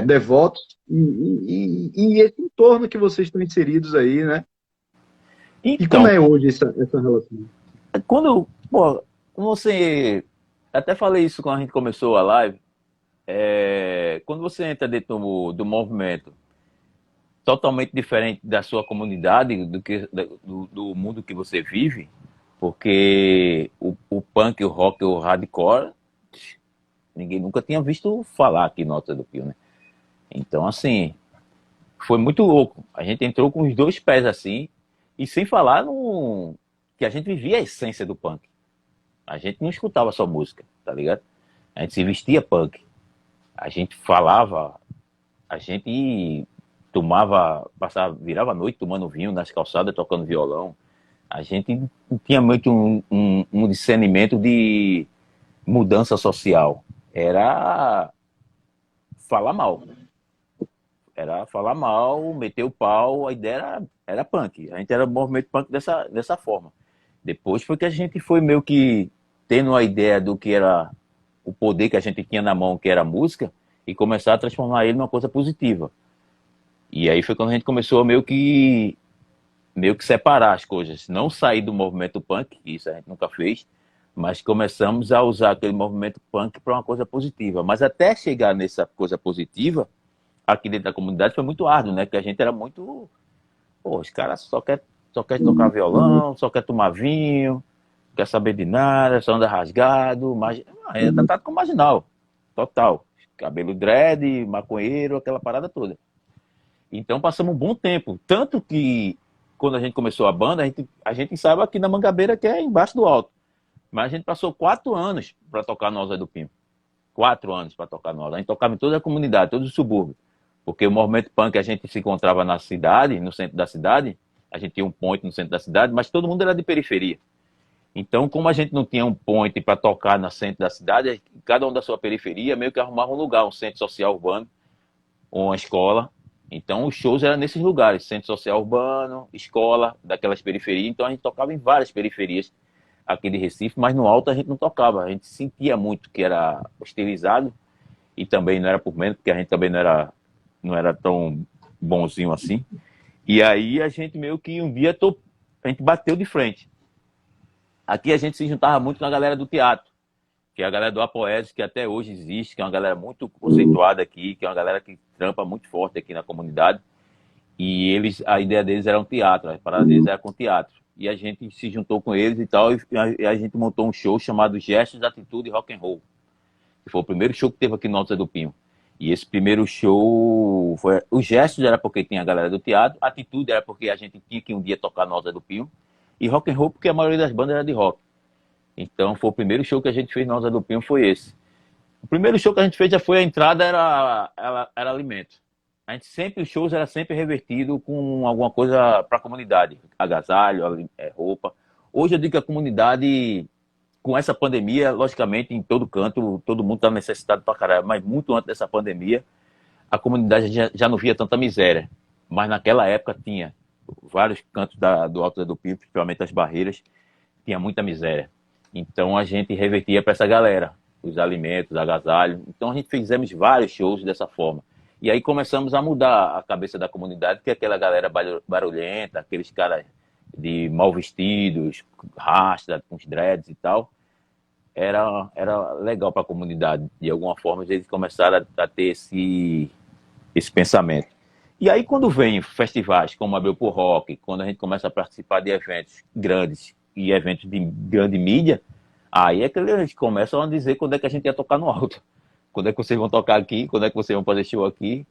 devotos e esse entorno que vocês estão inseridos aí, né? E como Então, é hoje essa relação? pô, como você, até falei isso quando a gente começou a live, quando você entra dentro do movimento totalmente diferente da sua comunidade, do mundo que você vive, porque o punk, o rock, o hardcore, ninguém nunca tinha visto falar aqui no Alto do Pio, né? Então, assim, foi muito louco. A gente entrou com os dois pés assim, e sem falar no que a gente vivia a essência do punk. A gente não escutava só música, tá ligado? A gente se vestia punk. A gente falava, a gente virava a noite tomando vinho nas calçadas, tocando violão. A gente tinha muito um discernimento de mudança social. Era falar mal. Era falar mal, meter o pau, a ideia era punk. A gente era um movimento punk dessa forma. Depois foi que a gente foi meio que tendo a ideia do que era o poder que a gente tinha na mão, que era a música, e começar a transformar ele numa coisa positiva. E aí foi quando a gente começou a meio que separar as coisas. Não sair do movimento punk, que isso a gente nunca fez, mas começamos a usar aquele movimento punk para uma coisa positiva. Mas até chegar nessa coisa positiva, aqui dentro da comunidade foi muito árduo, né? Que a gente era muito... Pô, os caras só quer tocar violão, só quer tomar vinho, quer saber de nada, só anda rasgado, mas é tratado como marginal, total. Cabelo dread, maconheiro, aquela parada toda. Então passamos um bom tempo. Tanto que quando a gente começou a banda, a gente ensaiava aqui na Mangabeira, que é embaixo do alto. Mas a gente passou 4 anos para tocar no Alto do Pinho. 4 anos para tocar no Alto. A gente tocava em toda a comunidade, todos os subúrbios. Porque o movimento punk a gente se encontrava na cidade, no centro da cidade. A gente tinha um point no centro da cidade, mas todo mundo era de periferia. Então, como a gente não tinha um point para tocar no centro da cidade, cada um da sua periferia meio que arrumava um lugar, um centro social urbano, ou uma escola. Então, os shows eram nesses lugares, centro social urbano, escola, daquelas periferias. Então, a gente tocava em várias periferias aqui de Recife, mas no alto a gente não tocava. A gente sentia muito que era hostilizado, e também não era por menos, porque a gente também não era tão bonzinho assim. E aí a gente meio que um dia a gente bateu de frente. Aqui a gente se juntava muito com a galera do teatro, que é a galera do Apoeses, que até hoje existe, que é uma galera muito conceituada aqui, que é uma galera que trampa muito forte aqui na comunidade. E a ideia deles era um teatro, a parada deles era com teatro. E a gente se juntou com eles e tal, e a gente montou um show chamado Gestos, Atitude e Rock and Roll, que foi o primeiro show que teve aqui no Alto do Pinho. E esse primeiro show, os Gestos era porque tinha a galera do teatro, Atitude era porque a gente tinha que um dia tocar no Alto do Pinho, e Rock and Roll porque a maioria das bandas era de rock. Então foi o primeiro show que a gente fez na Alta do Pinho, foi esse. O primeiro show que a gente fez já foi a entrada, era alimento. A gente sempre, os shows era sempre revertido com alguma coisa para a comunidade, agasalho, roupa. Hoje eu digo que a comunidade, com essa pandemia, logicamente em todo canto, todo mundo está necessitado para caralho, mas muito antes dessa pandemia, a comunidade já não via tanta miséria. Mas naquela época tinha vários cantos do Alto do Pinho, principalmente as barreiras, tinha muita miséria. Então a gente revertia para essa galera, os alimentos, agasalho. Então a gente fizemos vários shows dessa forma. E aí começamos a mudar a cabeça da comunidade, que é aquela galera barulhenta, aqueles caras de mal vestidos, rasta, com os dreads e tal. Era legal para a comunidade. De alguma forma eles começaram a ter esse pensamento. E aí quando vem festivais como Abril por Rock, quando a gente começa a participar de eventos grandes e eventos de grande mídia, aí é que eles começam a dizer quando é que a gente ia tocar no alto. Quando é que vocês vão tocar aqui? Quando é que vocês vão fazer show aqui?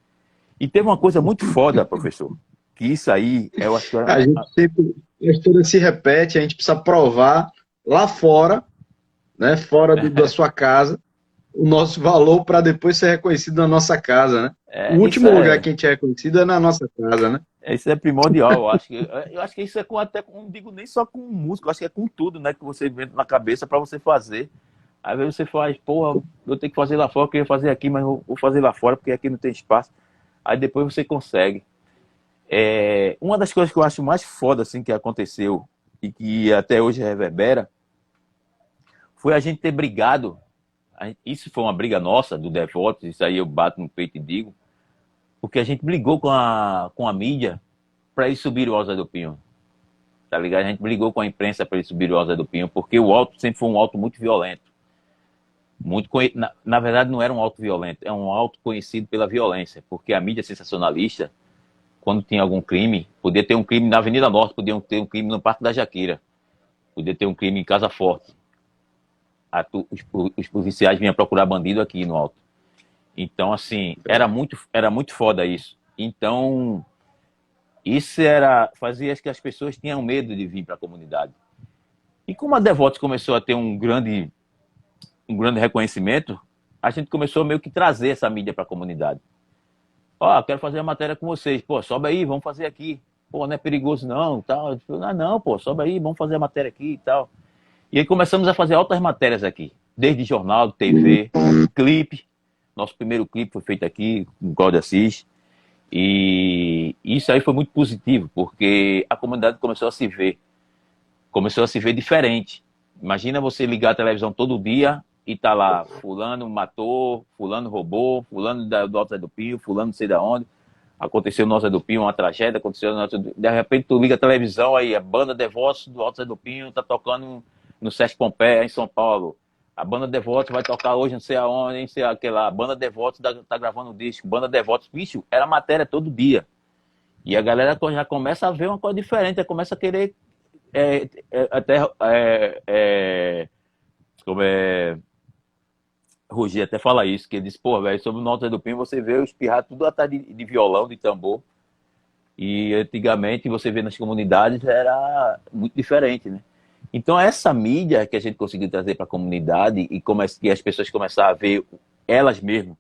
E teve uma coisa muito foda, professor, que isso aí é uma história... A gente sempre, a história se repete, a gente precisa provar lá fora, né, fora da sua casa, o nosso valor para depois ser reconhecido na nossa casa, né? O último lugar que a gente é reconhecido é na nossa casa, né? Isso é primordial, eu acho que isso é não digo nem só com música, eu acho que é com tudo, né, que você inventa na cabeça para você fazer. Às vezes você faz, porra, eu tenho que fazer lá fora, eu queria fazer aqui, mas vou fazer lá fora porque aqui não tem espaço. Aí depois você consegue. Uma das coisas que eu acho mais foda assim que aconteceu e que até hoje reverbera foi a gente ter brigado. Isso foi uma briga nossa do Devotos, isso aí eu bato no peito e digo, porque a gente brigou com a mídia para eles subir o Alza do Pinho, tá ligado? A gente brigou com a imprensa para eles subir o Alza do Pinho, porque o auto sempre foi um auto muito violento. Na verdade, não era um auto violento, é um auto conhecido pela violência, porque a mídia sensacionalista, quando tinha algum crime, podia ter um crime na Avenida Norte, podia ter um crime no Parque da Jaqueira, podia ter um crime em Casa Forte. Os policiais vinham procurar bandido aqui no alto. Então, assim, era muito foda isso. Então, isso fazia que as pessoas tinham medo de vir para a comunidade. E como a Devotos começou a ter um grande reconhecimento, a gente começou meio que trazer essa mídia para a comunidade. Ó, quero fazer a matéria com vocês. Pô, sobe aí, vamos fazer aqui. Pô, não é perigoso não, tal. Não, pô, sobe aí, vamos fazer a matéria aqui e tal. E aí começamos a fazer altas matérias aqui, desde jornal, TV, clipe. Nosso primeiro clipe foi feito aqui, com Cláudio Assis. E isso aí foi muito positivo, porque a comunidade começou a se ver diferente. Imagina você ligar a televisão todo dia e tá lá, fulano matou, fulano roubou, fulano do Alto Zé do Pinho, fulano não sei de onde. Aconteceu no Alto Zé do Pinho uma tragédia, de repente tu liga a televisão, aí a banda Devotos do Alto Zé do Pinho tá tocando no Sesc Pompeia, em São Paulo. A banda Devotos vai tocar hoje não sei aonde, não sei aquela. A banda Devotos tá gravando um disco. Banda Devotos, bicho, era matéria todo dia. E a galera já começa a ver uma coisa diferente, já começa a querer como Roger até fala isso, que ele disse, pô, velho, sobre o Alto Zé do Pinho você vê o espirrar tudo atrás de violão, de tambor. E antigamente você vê nas comunidades era muito diferente, né? Então essa mídia que a gente conseguiu trazer para a comunidade e que as pessoas começaram a ver elas mesmas,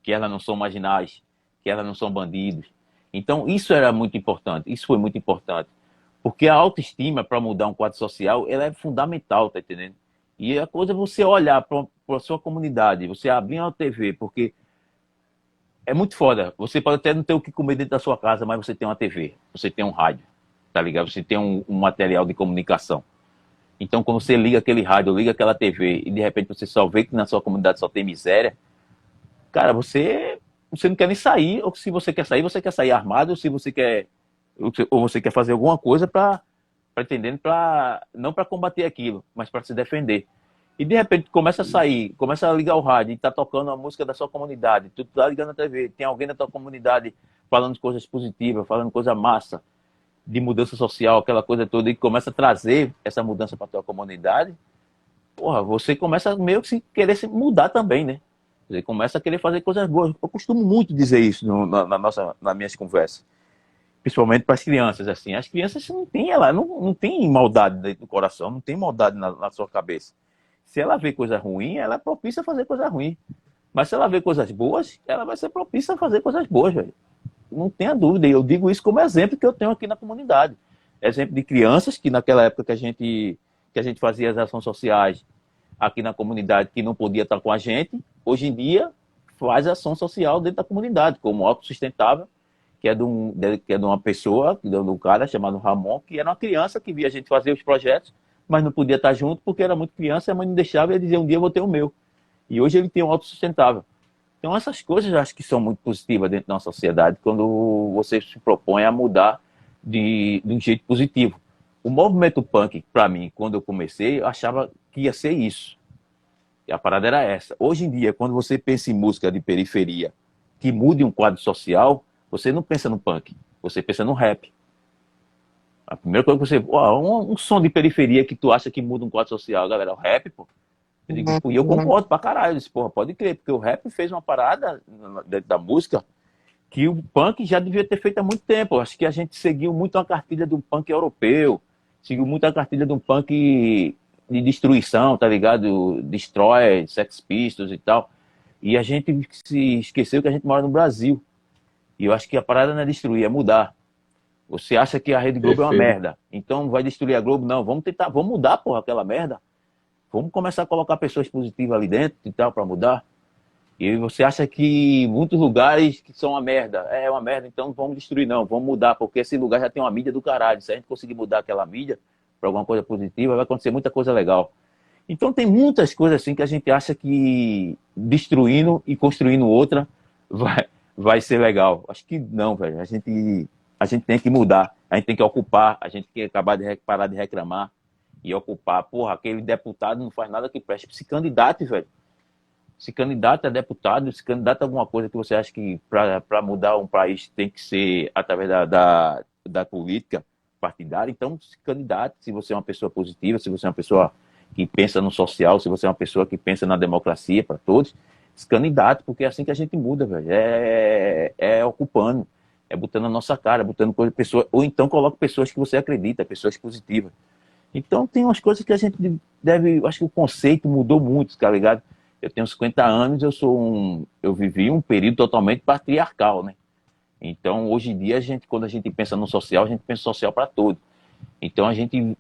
que elas não são marginais, que elas não são bandidos. Então isso era muito importante, isso foi muito importante. Porque a autoestima para mudar um quadro social, ela é fundamental, tá entendendo? E a coisa é você olhar para a sua comunidade, você abrir uma TV, porque é muito foda. Você pode até não ter o que comer dentro da sua casa, mas você tem uma TV, você tem um rádio, tá ligado? Você tem um material de comunicação. Então, quando você liga aquele rádio, liga aquela TV, e de repente você só vê que na sua comunidade só tem miséria, cara, você não quer nem sair, ou se você quer sair armado, ou se você quer, ou você quer fazer alguma coisa entendendo, não para combater aquilo, mas para se defender. E de repente começa a sair, começa a ligar o rádio e tá tocando a música da sua comunidade, tu tá ligando a TV, tem alguém da tua comunidade falando coisas positivas, falando coisa massa, de mudança social, aquela coisa toda, e começa a trazer essa mudança para tua comunidade, porra, você começa meio que querer se mudar também, né? Você começa a querer fazer coisas boas. Eu costumo muito dizer isso nas minhas conversas, principalmente para as crianças, assim. As crianças não tem maldade dentro do coração, não tem maldade na sua cabeça. Se ela vê coisa ruim, ela é propícia a fazer coisa ruim. Mas se ela vê coisas boas, ela vai ser propícia a fazer coisas boas, velho. Não tenha dúvida. E eu digo isso como exemplo que eu tenho aqui na comunidade. Exemplo de crianças que naquela época que a gente fazia as ações sociais aqui na comunidade, que não podia estar com a gente, hoje em dia faz ação social dentro da comunidade, como autossustentável, que é de uma pessoa, de um cara chamado Ramon, que era uma criança que via a gente fazer os projetos, mas não podia estar junto porque era muito criança, e a mãe não deixava, e ele dizia, um dia eu vou ter o meu. E hoje ele tem um autossustentável. Então essas coisas eu acho que são muito positivas dentro da nossa sociedade, quando você se propõe a mudar de um jeito positivo. O movimento punk, para mim, quando eu comecei, eu achava que ia ser isso. E a parada era essa. Hoje em dia, quando você pensa em música de periferia que mude um quadro social, você não pensa no punk, você pensa no rap. A primeira coisa que você... um som de periferia que tu acha que muda um quadro social, galera, é o rap, pô. Eu digo, e eu concordo pra caralho. Eu disse, porra, pode crer, porque o rap fez uma parada dentro da música que o punk já devia ter feito há muito tempo. Eu acho que a gente seguiu muito a cartilha de um punk europeu, seguiu muito a cartilha de um punk de destruição, tá ligado? Destroy, Sex Pistols e tal. E a gente se esqueceu que a gente mora no Brasil. E eu acho que a parada não é destruir, é mudar. Você acha que a Rede Globo é uma Perfeito. merda, então vai destruir a Globo? Não, vamos tentar, vamos mudar, porra, aquela merda. Vamos começar a colocar pessoas positivas ali dentro e tal, pra mudar. E você acha que muitos lugares que são uma merda, é uma merda, então vamos destruir, não, vamos mudar, porque esse lugar já tem uma mídia do caralho. Se a gente conseguir mudar aquela mídia para alguma coisa positiva, vai acontecer muita coisa legal. Então tem muitas coisas assim que a gente acha que destruindo e construindo outra vai ser legal. Acho que não, velho. A gente tem que mudar, a gente tem que ocupar, a gente tem que parar de reclamar e ocupar. Porra, aquele deputado não faz nada que preste. Se candidate, velho. Se candidata a deputado, se candidata a alguma coisa que você acha que para mudar um país tem que ser através da política partidária, então se candidate. Se você é uma pessoa positiva, se você é uma pessoa que pensa no social, se você é uma pessoa que pensa na democracia para todos, se candidate, porque é assim que a gente muda, velho. É ocupando, é botando a nossa cara, botando pessoas, ou então coloque pessoas que você acredita, pessoas positivas. Então tem umas coisas que a gente deve, acho que o conceito mudou muito, tá ligado? Eu tenho 50 anos, eu vivi um período totalmente patriarcal, né? Então, hoje em dia, quando a gente pensa no social, a gente pensa social para todos. Então, a gente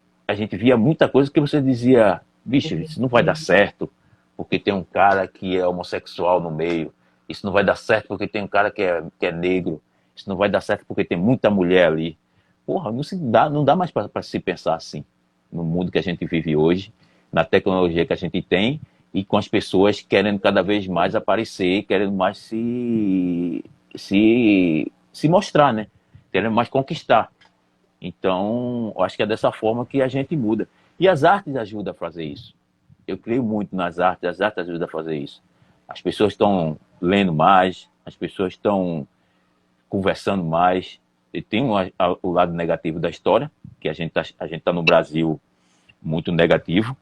via muita coisa que você dizia, bicho, isso não vai dar certo, porque tem um cara que é homossexual no meio. Isso não vai dar certo porque tem um cara que é negro. Isso não vai dar certo porque tem muita mulher ali. Porra, não dá mais para se pensar assim, no mundo que a gente vive hoje, na tecnologia que a gente tem, e com as pessoas querendo cada vez mais aparecer, querendo mais se mostrar, né? Querendo mais conquistar. Então, eu acho que é dessa forma que a gente muda. E as artes ajudam a fazer isso. Eu creio muito nas artes, as artes ajudam a fazer isso. As pessoas estão lendo mais, as pessoas estão conversando mais. E tem o lado negativo da história, que a gente tá no Brasil muito negativo,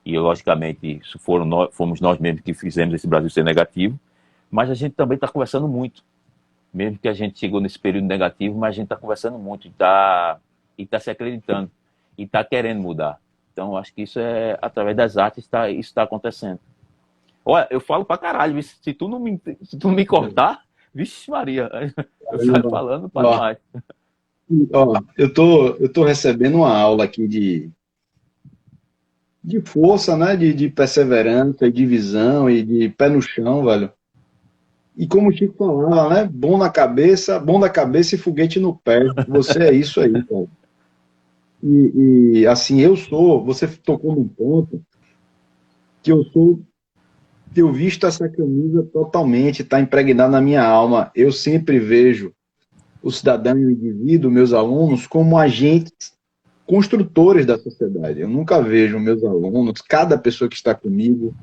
e logicamente fomos nós mesmos que fizemos esse Brasil ser negativo, mas a gente também está conversando muito, mesmo que a gente chegou nesse período negativo, mas a gente está conversando muito e tá se acreditando e está querendo mudar. Então acho que isso é através das artes isso está acontecendo. Olha, eu falo pra caralho, se tu não me cortar, vixe Maria, eu saio falando para Ó, mais. ó, eu tô recebendo uma aula aqui de força, né? De perseverança, e de visão e de pé no chão, velho. E como o Chico falava, né? Bom da cabeça e foguete no pé. Você é isso aí, cara. E assim, você tocou num ponto que eu visto essa camisa totalmente, está impregnada na minha alma. Eu sempre vejo o cidadão e o indivíduo, meus alunos, como agentes construtores da sociedade. Eu nunca vejo meus alunos, cada pessoa que está comigo,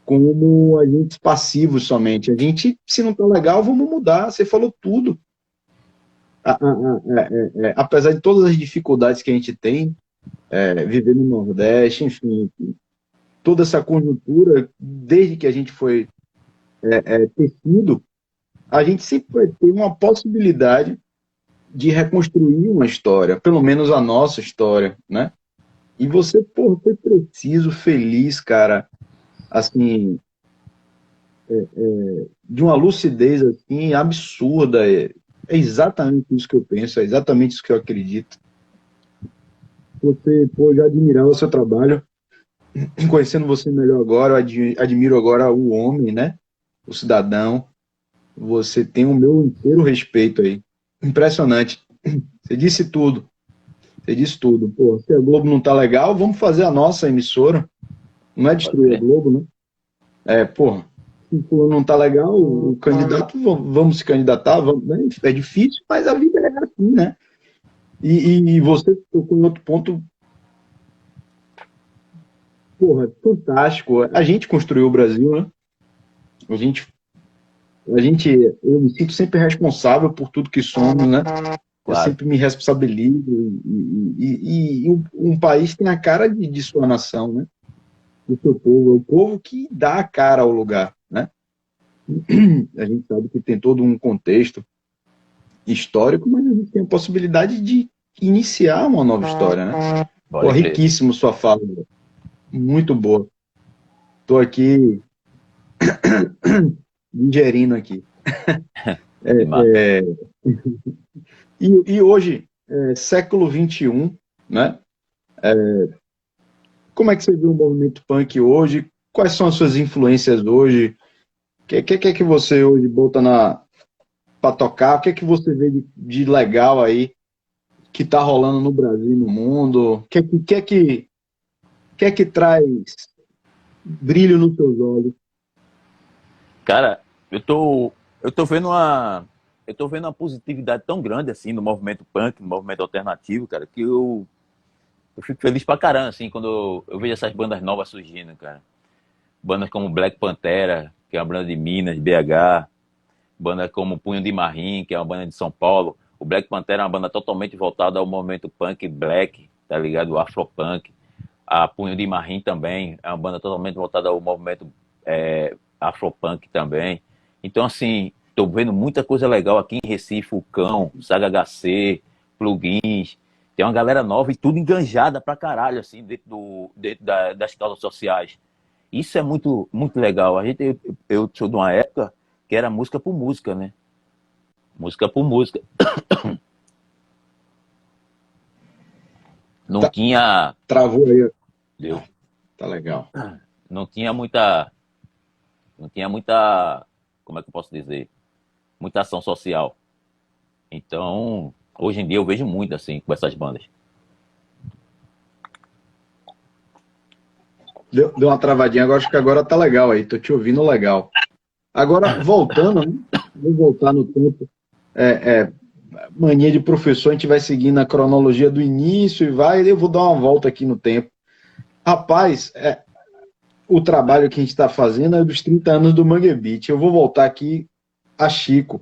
como agentes passivos somente. A gente, se não está legal, vamos mudar. Você falou tudo. Apesar de todas as dificuldades que a gente tem, viver no Nordeste, enfim, toda essa conjuntura, desde que a gente foi tecido, a gente sempre vai ter uma possibilidade de reconstruir uma história, pelo menos a nossa história, né? E você, pô, foi preciso, feliz, cara, assim, de uma lucidez, assim, absurda. É exatamente isso que eu penso, é exatamente isso que eu acredito. Você pode admirar o seu trabalho, conhecendo você melhor agora, eu admiro agora o homem, né? O cidadão. Você tem o meu inteiro respeito aí. Impressionante. Você disse tudo. Você disse tudo. Pô, se a Globo não tá legal, vamos fazer a nossa emissora. Não é destruir a Globo, né? Porra, se o fulano não tá legal, o candidato, vamos se candidatar, né? É difícil, mas a vida é assim, né? E você tocou em outro ponto, porra, fantástico. A gente construiu o Brasil, né? A gente, eu me sinto sempre responsável por tudo que somos, né? Eu Claro. sempre me responsabilizo e um país tem a cara de sua nação, né? Do seu povo, é o povo que dá a cara ao lugar, né? A gente sabe que tem todo um contexto histórico, mas a gente tem a possibilidade de iniciar uma nova história, né? Pô, Pode crer. riquíssimo sua fala. muito boa. Tô aqui digerindo aqui. Que massa. E hoje, século XXI, né? Como é que você vê o movimento punk hoje? Quais são as suas influências hoje? O que você hoje bota para tocar? O que você vê de legal aí que tá rolando no Brasil e no mundo? O que é que traz brilho nos seus olhos? Cara, eu tô vendo uma positividade tão grande assim no movimento punk, no movimento alternativo, cara, que eu fico feliz pra caramba, assim, quando eu vejo essas bandas novas surgindo, cara. Bandas como Black Pantera, que é uma banda de Minas, BH, banda como Punho de Marrim, que é uma banda de São Paulo. O Black Pantera é uma banda totalmente voltada ao movimento punk black, tá ligado? O afropunk. A Punho de Marrim também é uma banda totalmente voltada ao movimento afropunk também. Então, assim, tô vendo muita coisa legal aqui em Recife, o Cão, Saga HC, Plugins. Tem uma galera nova e tudo enganjada pra caralho, assim, das causas sociais. Isso é muito, muito legal. Eu sou de uma época que era música por música, né? Música por música. Não Tá, tinha. travou aí, Deu. tá legal. Não tinha muita. Não tinha muita. Como é que eu posso dizer? Muita ação social. Então, hoje em dia eu vejo muito assim com essas bandas. Deu uma travadinha, agora acho que agora tá legal aí, tô te ouvindo legal. Agora, voltando, né? Vou voltar no tempo. Mania de professor, a gente vai seguindo a cronologia do início e eu vou dar uma volta aqui no tempo. Rapaz, o trabalho que a gente está fazendo é dos 30 anos do Mangue Beat. Eu vou voltar aqui a Chico.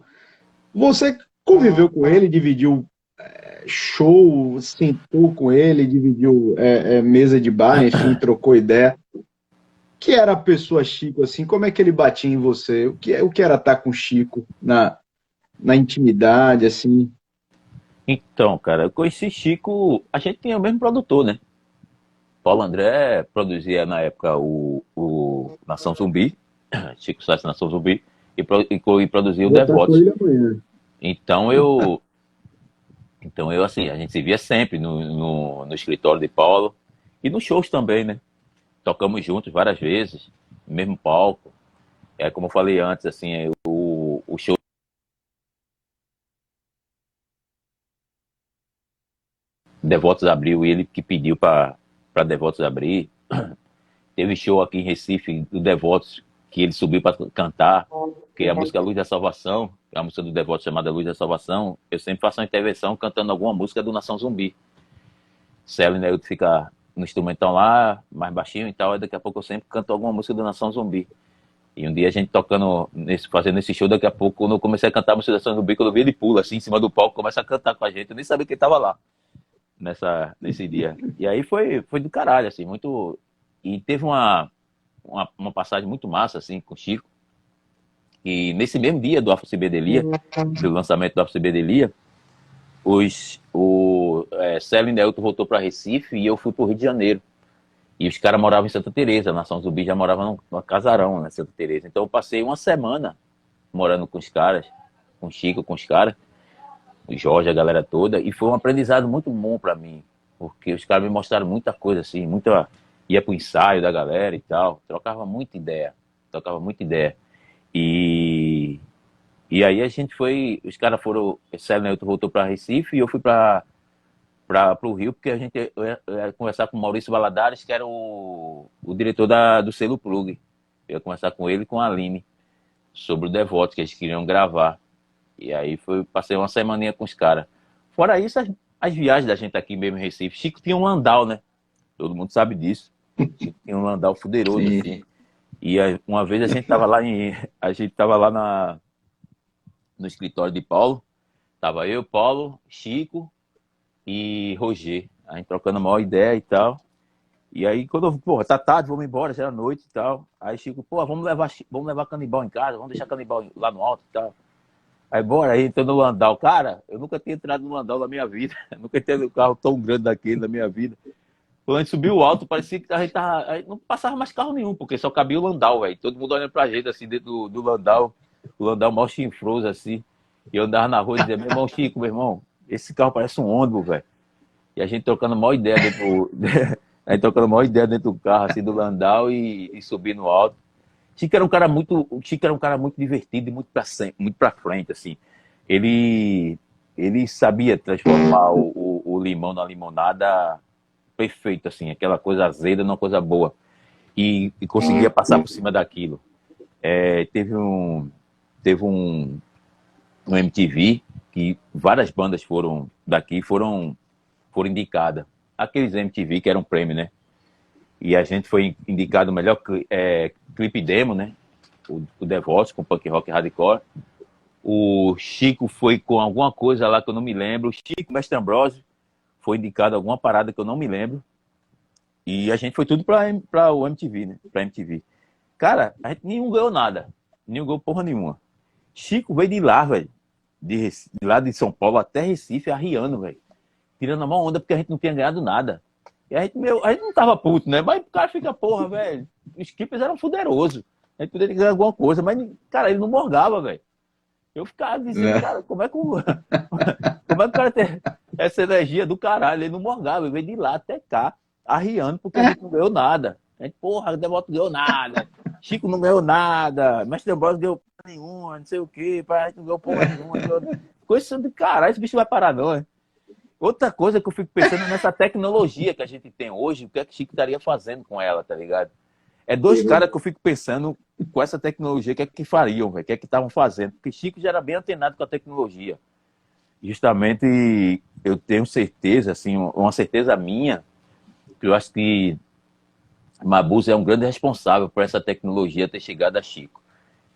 Você conviveu com ele, dividiu show, sentou com ele, dividiu mesa de bar, enfim, trocou ideia. Que era a pessoa Chico, assim? Como é que ele batia em você? O que era estar com o Chico na intimidade, assim? Então, cara, eu conheci Chico. A gente tinha o mesmo produtor, né? Paulo André produzia na época o Nação Zumbi, Chico Sainz Nação Zumbi, e produzia o Vou estar com Devotos. ele amanhã. Então eu assim, a gente se via sempre no escritório de Paulo e nos shows também, né? Tocamos juntos várias vezes, no mesmo palco. Como eu falei antes, assim, o show Devotos abriu e ele que pediu para Devotos abrir. Teve show aqui em Recife do Devotos que ele subiu para cantar, que é a música Luz da Salvação, que é a música do Devotos chamada Luz da Salvação. Eu sempre faço uma intervenção cantando alguma música do Nação Zumbi. Célio, né, eu fica no instrumental lá, mais baixinho e tal, e daqui a pouco eu sempre canto alguma música do Nação Zumbi. E um dia a gente tocando, fazendo esse show, daqui a pouco, quando eu comecei a cantar a música do Nação Zumbi, quando eu vi ele pula assim em cima do palco, começa a cantar com a gente, eu nem sabia que ele tava lá nesse dia. E aí foi do caralho, assim, muito. E teve uma passagem muito massa, assim, com o Chico. E nesse mesmo dia do Afro Cibedelia, do lançamento do Afro Cibedelia, Célio e Nelton voltou para Recife e eu fui para o Rio de Janeiro. E os caras moravam em Santa Teresa, a Nação Zumbi já morava num casarão, né, Santa Teresa. Então eu passei uma semana morando com os caras, com o Chico, com os caras, o Jorge, a galera toda, e foi um aprendizado muito bom para mim, porque os caras me mostraram muita coisa, assim, ia pro ensaio da galera e tal, trocava muita ideia. E aí a gente os caras foram, Célio Neto voltou para Recife e eu fui para o Rio, porque eu ia conversar com o Maurício Valadares, que era o diretor do selo Plug. Eu ia conversar com ele e com a Aline sobre o Devoto, que eles queriam gravar. E aí passei uma semaninha com os caras. Fora isso, as viagens da gente aqui mesmo em Recife. Chico tinha um landau, né? Todo mundo sabe disso. Chico tinha um landau fuderoso, Sim. assim. E uma vez a gente tava lá no escritório de Paulo. Tava eu, Paulo, Chico e Roger. A gente trocando a maior ideia e tal. E aí, tá tarde, vamos embora, já era noite e tal. Aí Chico, vamos levar canibal em casa, vamos deixar canibal lá no alto e tal. Aí, bora aí, entrou no landau. Cara, eu nunca tinha entrado no landau na minha vida. Eu nunca tinha um carro tão grande daquele na minha vida. Quando a gente subiu o alto, parecia que a gente não passava mais carro nenhum, porque só cabia o Landau, velho. Todo mundo olhando pra gente, assim, dentro do Landau. O Landau mal chinfroso, assim. E eu andava na rua e dizia, meu irmão Chico, meu irmão, esse carro parece um ônibus, velho. E a gente trocando maior ideia dentro a gente trocando maior ideia dentro do carro, assim, do Landau e subir no alto. O Chico era um cara muito divertido e muito pra frente, assim. Ele sabia transformar o limão na limonada perfeito, assim, aquela coisa azeda numa coisa boa. E conseguia passar por cima daquilo. Teve um MTV que várias bandas foram indicadas. Aqueles MTV que eram um prêmio, né? E a gente foi indicado o melhor clipe demo, né? O Devoto com punk rock hardcore. O Chico foi com alguma coisa lá que eu não me lembro. O Chico, Mestre Ambrosio, foi indicado alguma parada que eu não me lembro. E a gente foi tudo pra o MTV, né? Pra MTV. Cara, a gente nenhum ganhou nada. Nenhum ganhou porra nenhuma. Chico veio de lá, velho. De lá de São Paulo até Recife, arriando, velho. Tirando a mão onda porque a gente não tinha ganhado nada. E a gente não tava puto, né? Mas o cara fica, porra, velho. Os clipes eram fuderosos. A gente poderia ganhar alguma coisa, mas, cara, ele não morgava, velho. Eu ficava dizendo, cara, como é que o cara tem essa energia do caralho? Ele não morgava, ele veio de lá até cá, arriando, porque a gente não ganhou nada. A gente, porra, o Devoto ganhou nada. Chico não ganhou nada. Mestre Ambrosio ganhou porra nenhuma, não sei o quê. A gente não ganhou porra nenhuma. Coisa de caralho, esse bicho vai parar, não, é? Outra coisa que eu fico pensando nessa tecnologia que a gente tem hoje, o que é que Chico estaria fazendo com ela, tá ligado? É dois caras que eu fico pensando com essa tecnologia, o que é que fariam, velho? O que é que estavam fazendo? Porque Chico já era bem antenado com a tecnologia. Justamente, eu tenho certeza, assim, uma certeza minha, que eu acho que Mabuse é um grande responsável por essa tecnologia ter chegado a Chico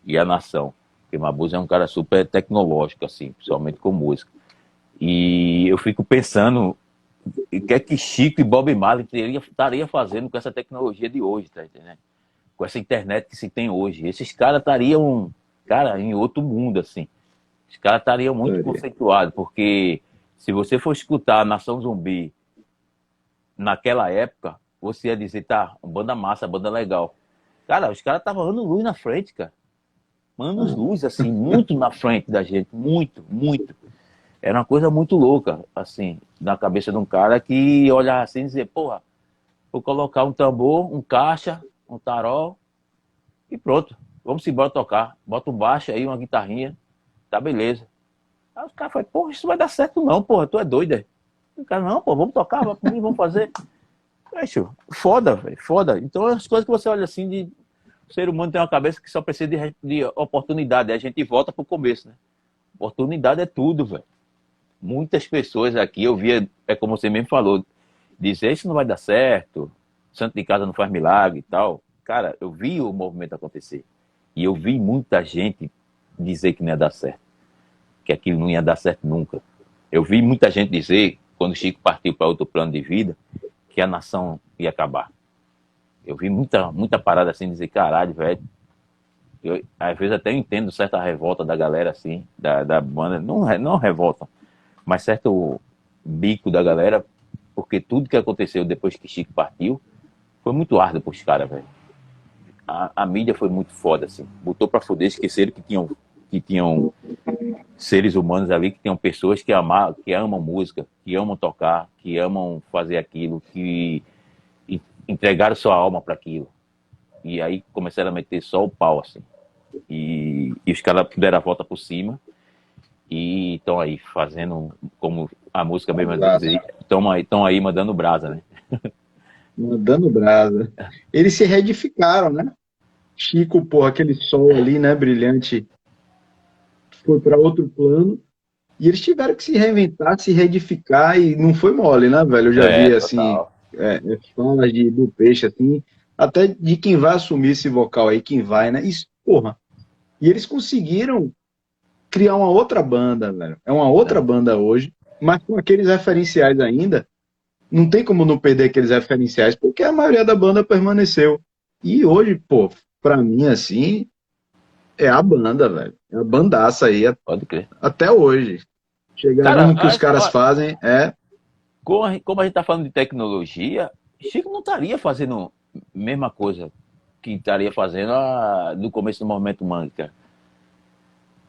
e a nação. Porque Mabuse é um cara super tecnológico, assim, principalmente com música. E eu fico pensando o que é que Chico e Bob Marley estaria fazendo com essa tecnologia de hoje, tá entendendo? Com essa internet que se tem hoje. Esses caras estariam, cara, em outro mundo, assim. Os caras estariam muito conceituados, porque se você for escutar a Nação Zumbi naquela época, você ia dizer, tá, banda massa, banda legal. Cara, os caras estavam anos luz na frente, cara. Anos luz, assim, muito na frente da gente. Muito, muito. Era uma coisa muito louca, assim, na cabeça de um cara que olhava assim e dizia, porra, vou colocar um tambor, um caixa, um tarol e pronto, vamos embora tocar. Bota um baixo aí, uma guitarrinha, tá beleza. Aí os caras falam, porra, isso vai dar certo não, porra, tu é doido, é? O cara, não, pô, vamos tocar, vamos fazer. Foda, velho, foda. Então as coisas que você olha assim, o ser humano tem uma cabeça que só precisa de oportunidade, aí a gente volta pro começo, né? Oportunidade é tudo, velho. Muitas pessoas aqui, eu via, é como você mesmo falou, dizer isso não vai dar certo, santo de casa não faz milagre e tal. Cara, eu vi o movimento acontecer. E eu vi muita gente dizer que não ia dar certo. Que aquilo não ia dar certo nunca. Eu vi muita gente dizer, quando o Chico partiu para outro plano de vida, que a nação ia acabar. Eu vi muita parada assim, dizer, caralho, velho. Às vezes até entendo certa revolta da galera, assim, da banda. Não revolta, mas certo bico da galera, porque tudo que aconteceu depois que Chico partiu foi muito árduo pros caras, velho. A mídia foi muito foda, assim. Botou pra foder, esqueceram que tinham seres humanos ali, que tinham pessoas que amam música, que amam tocar, que amam fazer aquilo, que entregaram sua alma para aquilo. E aí começaram a meter só o pau, assim. E os caras deram a volta por cima e estão aí fazendo, como a música mesmo diz, estão aí mandando brasa, né? Mandando brasa. Eles se reedificaram, né? Chico, porra, aquele sol ali, né, brilhante, foi para outro plano. E eles tiveram que se reinventar, se reedificar, e não foi mole, né, velho? Eu já vi, assim, falas do Peixe, assim, até de quem vai assumir esse vocal aí, quem vai, né? Isso, porra. E eles conseguiram criar uma outra banda, velho. É uma outra banda hoje, mas com aqueles referenciais ainda. Não tem como não perder aqueles referenciais, porque a maioria da banda permaneceu. E hoje, pô, pra mim, assim, é a banda, velho. É a bandaça aí, Pode crer. Até hoje. Chegar no que os caras fazem é... Como a gente tá falando de tecnologia, Chico não estaria fazendo a mesma coisa que estaria fazendo no começo do Movimento Mangue, cara.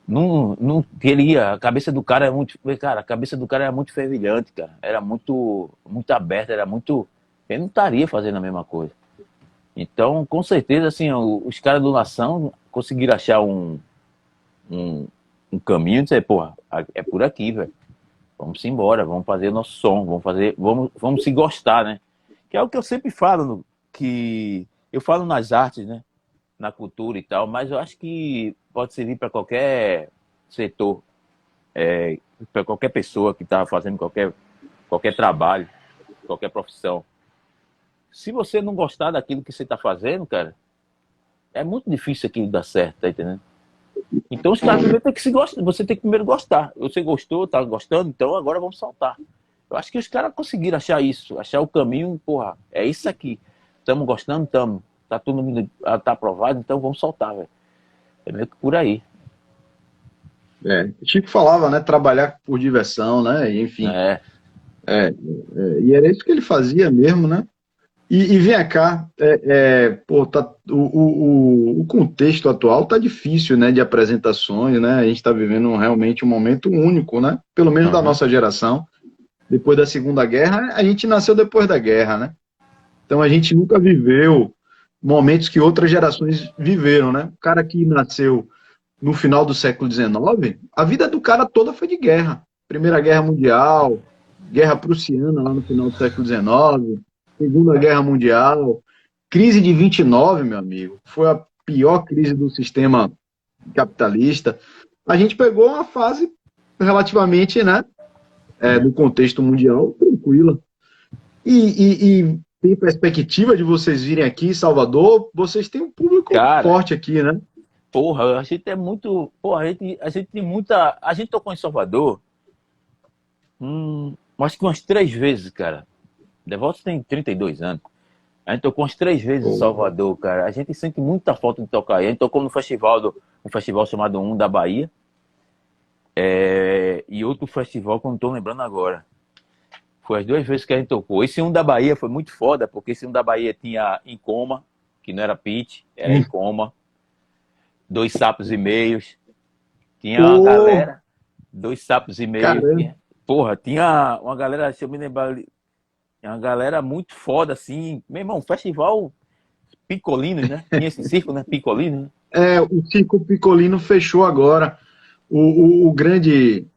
Não, não queria. A cabeça do cara é muito. Cara, a cabeça do cara era muito fervilhante, cara. Era muito, muito aberta, era muito. Ele não estaria fazendo a mesma coisa. Então, com certeza, assim, os caras do Nação conseguiram achar um, um caminho e dizer, porra, é por aqui, velho. Vamos embora, vamos fazer nosso som, vamos se gostar, né? Que é o que eu sempre falo, que eu falo nas artes, né? Na cultura e tal, mas eu acho que pode servir para qualquer setor, para qualquer pessoa que está fazendo qualquer trabalho, qualquer profissão. Se você não gostar daquilo que você está fazendo, cara, é muito difícil aquilo dar certo, tá entendendo? Então os caras primeiro tem que se gostar, você tem que primeiro gostar. Você gostou, tá gostando, então agora vamos soltar. Eu acho que os caras conseguiram achar isso, achar o caminho, porra, é isso aqui. Estamos gostando, estamos. Tá todo mundo tá aprovado, então vamos soltar, velho. É meio que por aí. Chico falava, né? Trabalhar por diversão, né? E, enfim. É. E era isso que ele fazia mesmo, né? E vem cá, o contexto atual tá difícil, né? De apresentações, né? A gente está vivendo realmente um momento único, né? Pelo menos da nossa geração. Depois da Segunda Guerra, a gente nasceu depois da guerra, né? Então a gente nunca viveu momentos que outras gerações viveram, né? O cara que nasceu no final do século XIX, a vida do cara toda foi de guerra. Primeira Guerra Mundial, Guerra Prussiana lá no final do século XIX, Segunda Guerra Mundial, crise de 29, meu amigo, foi a pior crise do sistema capitalista. A gente pegou uma fase relativamente, né, no contexto mundial, tranquila. E tem perspectiva de vocês virem aqui em Salvador? Vocês têm um público forte aqui, né? Porra, a gente é muito. Porra, a gente tem muita. A gente tocou em Salvador. Acho que umas 3 vezes, cara. Devotos tem 32 anos. A gente tocou umas 3 vezes em Salvador, cara. A gente sente muita falta de tocar aí. A gente tocou no festival, um festival chamado Um da Bahia. E outro festival que eu não tô lembrando agora. Foi as 2 vezes que a gente tocou. Esse Um da Bahia foi muito foda, porque esse Um da Bahia tinha Em Coma, que não era pitch, era Em Coma. 2 sapos e meios. Tinha uma galera. 2 sapos e meios. Porra, tinha uma galera, deixa eu me lembrar, uma galera muito foda, assim. Meu irmão, festival Picolino, né? Tinha esse circo, né? Picolino. Né? O circo Picolino fechou agora. O grande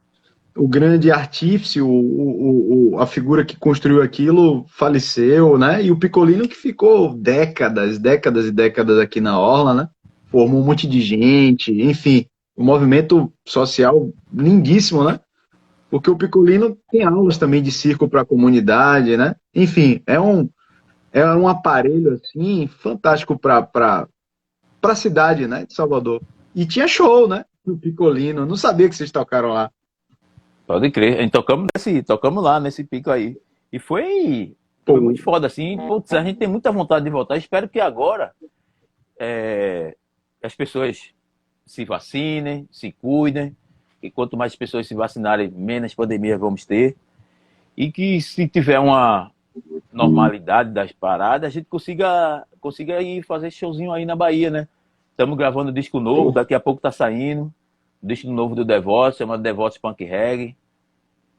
artífice, a figura que construiu aquilo faleceu, né? E o Picolino que ficou décadas e décadas aqui na Orla, né? Formou um monte de gente, enfim, um movimento social lindíssimo, né? Porque o Picolino tem aulas também de circo para a comunidade, né? Enfim, é um aparelho assim fantástico para a cidade, né, de Salvador. E tinha show, né, no Picolino. Eu não sabia que vocês tocaram lá. Pode crer. A gente tocamos lá nesse pico aí. E foi muito foda, assim. Putz, a gente tem muita vontade de voltar. Espero que agora as pessoas se vacinem, se cuidem. E quanto mais pessoas se vacinarem, menos pandemia vamos ter. E que se tiver uma normalidade das paradas, a gente consiga ir fazer showzinho aí na Bahia, né? Estamos gravando disco novo, daqui a pouco tá saindo. Disco novo do Devotos, chamado Devotos Punk Reggae.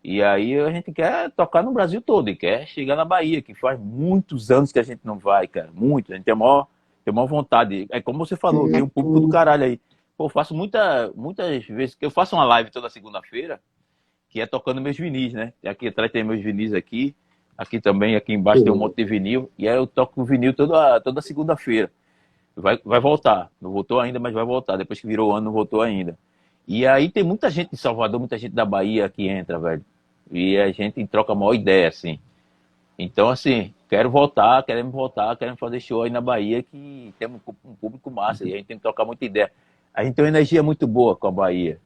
E aí a gente quer tocar no Brasil todo e quer chegar na Bahia, que faz muitos anos que a gente não vai, cara. Muito. A gente tem a maior vontade. É como você falou, tem um público do caralho aí. Pô, eu faço muitas vezes, que eu faço uma live toda segunda-feira, que é tocando meus vinis, né? Aqui atrás tem meus vinis aqui. Aqui também, aqui embaixo tem um monte de vinil. E aí eu toco o vinil toda segunda-feira. Vai voltar. Não voltou ainda, mas vai voltar. Depois que virou ano, não voltou ainda. E aí tem muita gente de Salvador, muita gente da Bahia que entra, velho. E a gente troca a maior ideia, assim. Então, assim, queremos voltar, queremos fazer show aí na Bahia, que temos um público massa. E a gente tem que trocar muita ideia. A gente tem uma energia muito boa com a Bahia.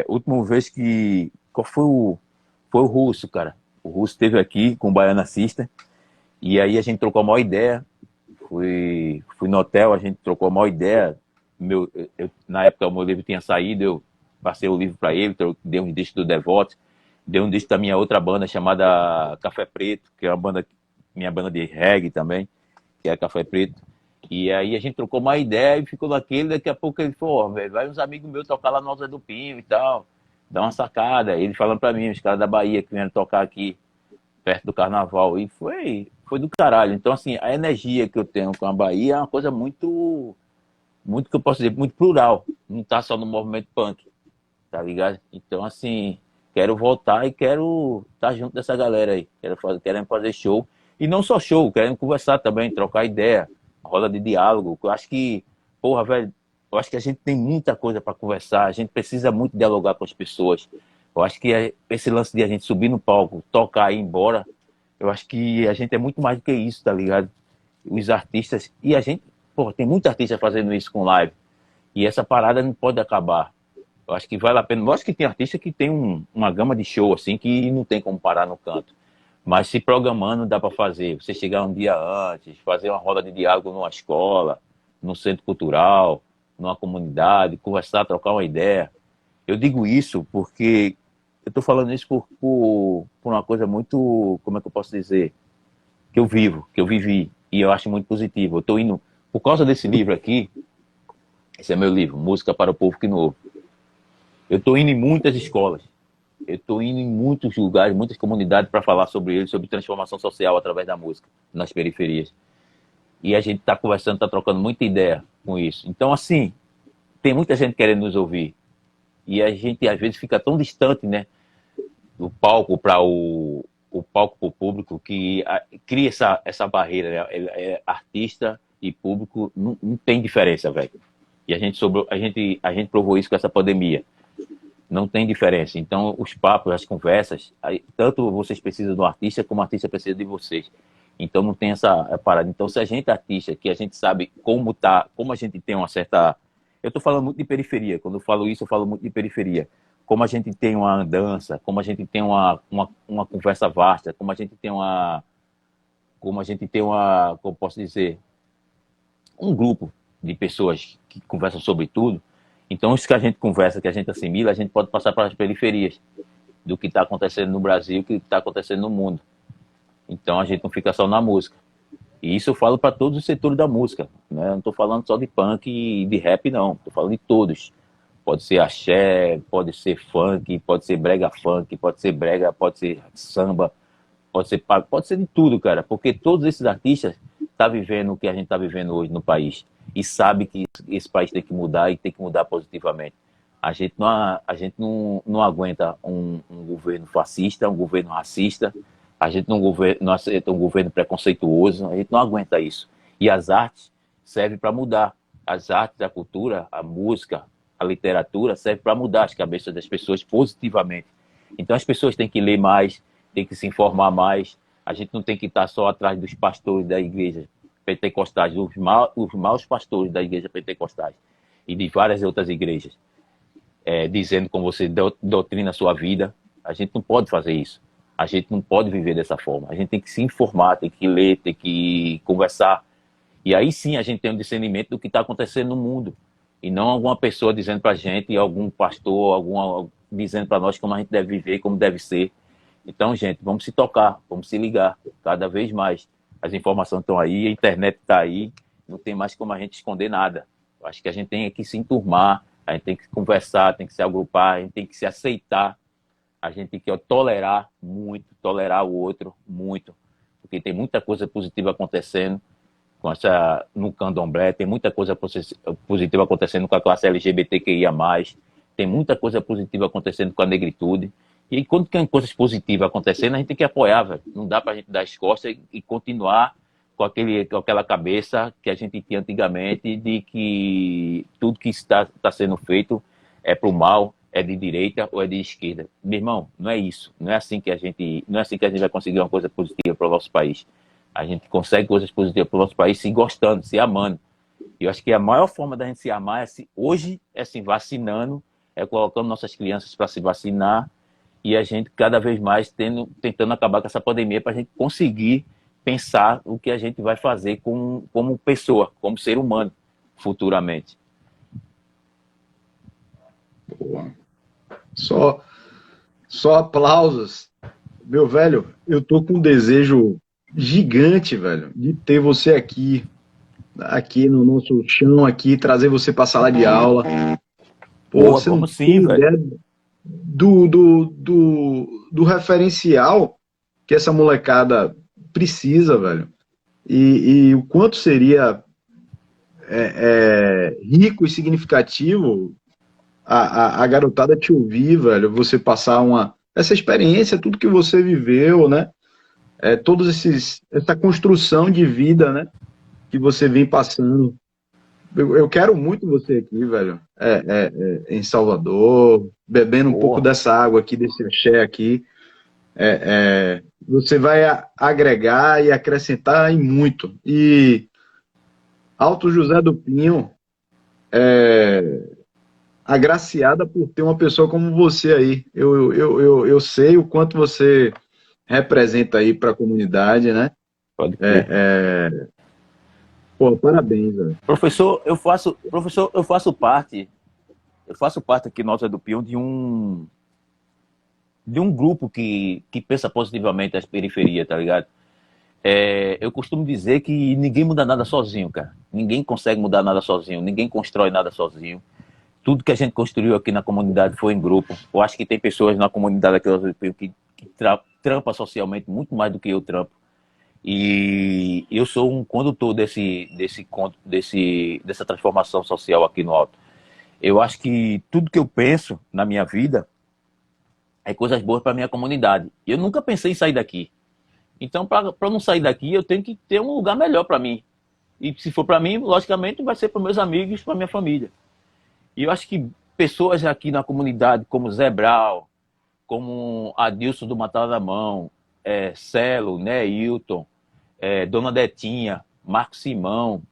Última vez que... Qual foi o Russo, cara. O Russo esteve aqui com o Baiana System. E aí a gente trocou a maior ideia. Fui no hotel, a gente trocou a maior ideia. Na época o meu livro tinha saído, eu passei o livro para ele, dei um disco do Devoto, dei um disco da minha outra banda chamada Café Preto, que é uma banda minha banda de reggae também, que é Café Preto. E aí a gente trocou uma ideia e ficou naquele. Daqui a pouco ele falou, ó, velho, vai uns amigos meus tocar lá no Alto do Pinho e tal, dá uma sacada. Ele falando pra mim, os caras da Bahia que vieram tocar aqui perto do Carnaval. E foi do caralho. Então, assim, a energia que eu tenho com a Bahia é uma coisa muito, muito, que eu posso dizer, muito plural. Não tá só no movimento punk, tá ligado? Então, assim, quero voltar e quero estar junto dessa galera aí. Querendo fazer show. E não só show, querendo conversar também, trocar ideia, roda de diálogo. Eu acho que, porra, velho, eu acho que a gente tem muita coisa para conversar, a gente precisa muito dialogar com as pessoas. Eu acho que esse lance de a gente subir no palco, tocar e ir embora, eu acho que a gente é muito mais do que isso, tá ligado? Os artistas, e a gente, porra, tem muita artista fazendo isso com live. E essa parada não pode acabar. Eu acho que vale a pena. Eu acho que tem artista que tem uma gama de show, assim, que não tem como parar no canto. Mas se programando dá para fazer. Você chegar um dia antes, fazer uma roda de diálogo numa escola, num centro cultural, numa comunidade, conversar, trocar uma ideia. Eu digo isso porque eu estou falando isso por uma coisa muito, como é que eu posso dizer, que eu vivo, que eu vivi, e eu acho muito positivo. Eu estou indo, por causa desse livro aqui, esse é meu livro, Música para o Povo que não ouve. Eu estou indo em muitas escolas, eu estou indo em muitos lugares, muitas comunidades para falar sobre ele, sobre transformação social através da música, nas periferias. E a gente está conversando, está trocando muita ideia com isso. Então, assim, tem muita gente querendo nos ouvir. E a gente, às vezes, fica tão distante, né, do palco para o palco para o público, que cria essa barreira, né? Artista e público não tem diferença, velho. E a gente provou isso com essa pandemia. Não tem diferença. Então, os papos, as conversas, tanto vocês precisam do artista, como o artista precisa de vocês. Então, não tem essa parada. Então, se a gente é artista, que a gente sabe como a gente tem uma certa... Eu estou falando muito de periferia. Quando eu falo isso, eu falo muito de periferia. Como a gente tem uma andança, como a gente tem uma conversa vasta, como a gente tem como posso dizer, um grupo de pessoas que conversam sobre tudo. Então, isso que a gente conversa, que a gente assimila, a gente pode passar para as periferias do que está acontecendo no Brasil, do que está acontecendo no mundo. Então, a gente não fica só na música. E isso eu falo para todos os setores da música, né? Não estou falando só de punk e de rap, não. Estou falando de todos. Pode ser axé, pode ser funk, pode ser brega funk, pode ser brega, pode ser samba, pode ser de tudo, cara. Porque todos esses artistas estão vivendo o que a gente está vivendo hoje no país. E sabe que esse país tem que mudar e tem que mudar positivamente. A gente não aguenta um governo fascista, um governo racista, a gente não aceita um governo preconceituoso, a gente não aguenta isso. E as artes servem para mudar. As artes, a cultura, a música, a literatura servem para mudar as cabeças das pessoas positivamente. Então as pessoas têm que ler mais, têm que se informar mais. A gente não tem que estar só atrás dos pastores da igreja pentecostais, os maus pastores da igreja pentecostais e de várias outras igrejas, dizendo como você doutrina a sua vida. A gente não pode fazer isso. A gente não pode viver dessa forma. A gente tem que se informar, tem que ler, tem que conversar. E aí sim a gente tem um discernimento do que está acontecendo no mundo. E não alguma pessoa dizendo para a gente, algum pastor, dizendo para nós como a gente deve viver, como deve ser. Então, gente, vamos se tocar, vamos se ligar cada vez mais. As informações estão aí, a internet está aí, não tem mais como a gente esconder nada. Eu acho que a gente tem que se enturmar, a gente tem que conversar, tem que se agrupar, a gente tem que se aceitar, a gente tem que tolerar muito, tolerar o outro muito, porque tem muita coisa positiva acontecendo no candomblé, tem muita coisa positiva acontecendo com a classe LGBTQIA+, tem muita coisa positiva acontecendo com a negritude. E quando tem coisas positivas acontecendo, a gente tem que apoiar, velho. Não dá pra gente dar as costas e continuar com aquela cabeça que a gente tinha antigamente de que tudo que está sendo feito é pro mal, é de direita ou é de esquerda. Meu irmão, não é isso. Não é assim que a gente vai conseguir uma coisa positiva para o nosso país. A gente consegue coisas positivas para o nosso país se gostando, se amando. E eu acho que a maior forma da gente se amar hoje é se vacinando, é colocando nossas crianças para se vacinar, e a gente cada vez mais tentando acabar com essa pandemia para a gente conseguir pensar o que a gente vai fazer como pessoa, como ser humano, futuramente. Boa. Só aplausos. Meu velho, eu tô com um desejo gigante, velho, de ter você aqui no nosso chão, aqui, trazer você para a sala de aula. Pô, Porra, você não vamos sim, tem velho. ideia do referencial que essa molecada precisa, velho. E o quanto seria rico e significativo a garotada te ouvir, velho, você passar essa experiência, tudo que você viveu, né? Essa construção de vida, né? Que você vem passando. Eu quero muito você aqui, velho. Em Salvador, bebendo um pouco Porra. dessa água aqui, desse axé aqui. Você vai agregar e acrescentar em muito. E Alto José do Pinho, agraciada por ter uma pessoa como você aí. Eu sei o quanto você representa aí para a comunidade, né? Pode crer. Pô, parabéns, velho. Professor, eu faço parte aqui na Alta do Pião de um grupo que pensa positivamente as periferias, tá ligado? Eu costumo dizer que ninguém muda nada sozinho, cara. Ninguém consegue mudar nada sozinho, ninguém constrói nada sozinho. Tudo que a gente construiu aqui na comunidade foi em grupo. Eu acho que tem pessoas na comunidade aqui que trampa socialmente muito mais do que eu trampo. E eu sou um condutor dessa transformação social aqui no Alto. Eu acho que tudo que eu penso na minha vida é coisas boas para minha comunidade. Eu nunca pensei em sair daqui. Então, para não sair daqui, eu tenho que ter um lugar melhor para mim. E se for para mim, logicamente, vai ser para meus amigos, para minha família. E eu acho que pessoas aqui na comunidade, como Zé Brau, como Adilson do Matar da Mão, Celo, né, Hilton, Dona Detinha, Marco Simão,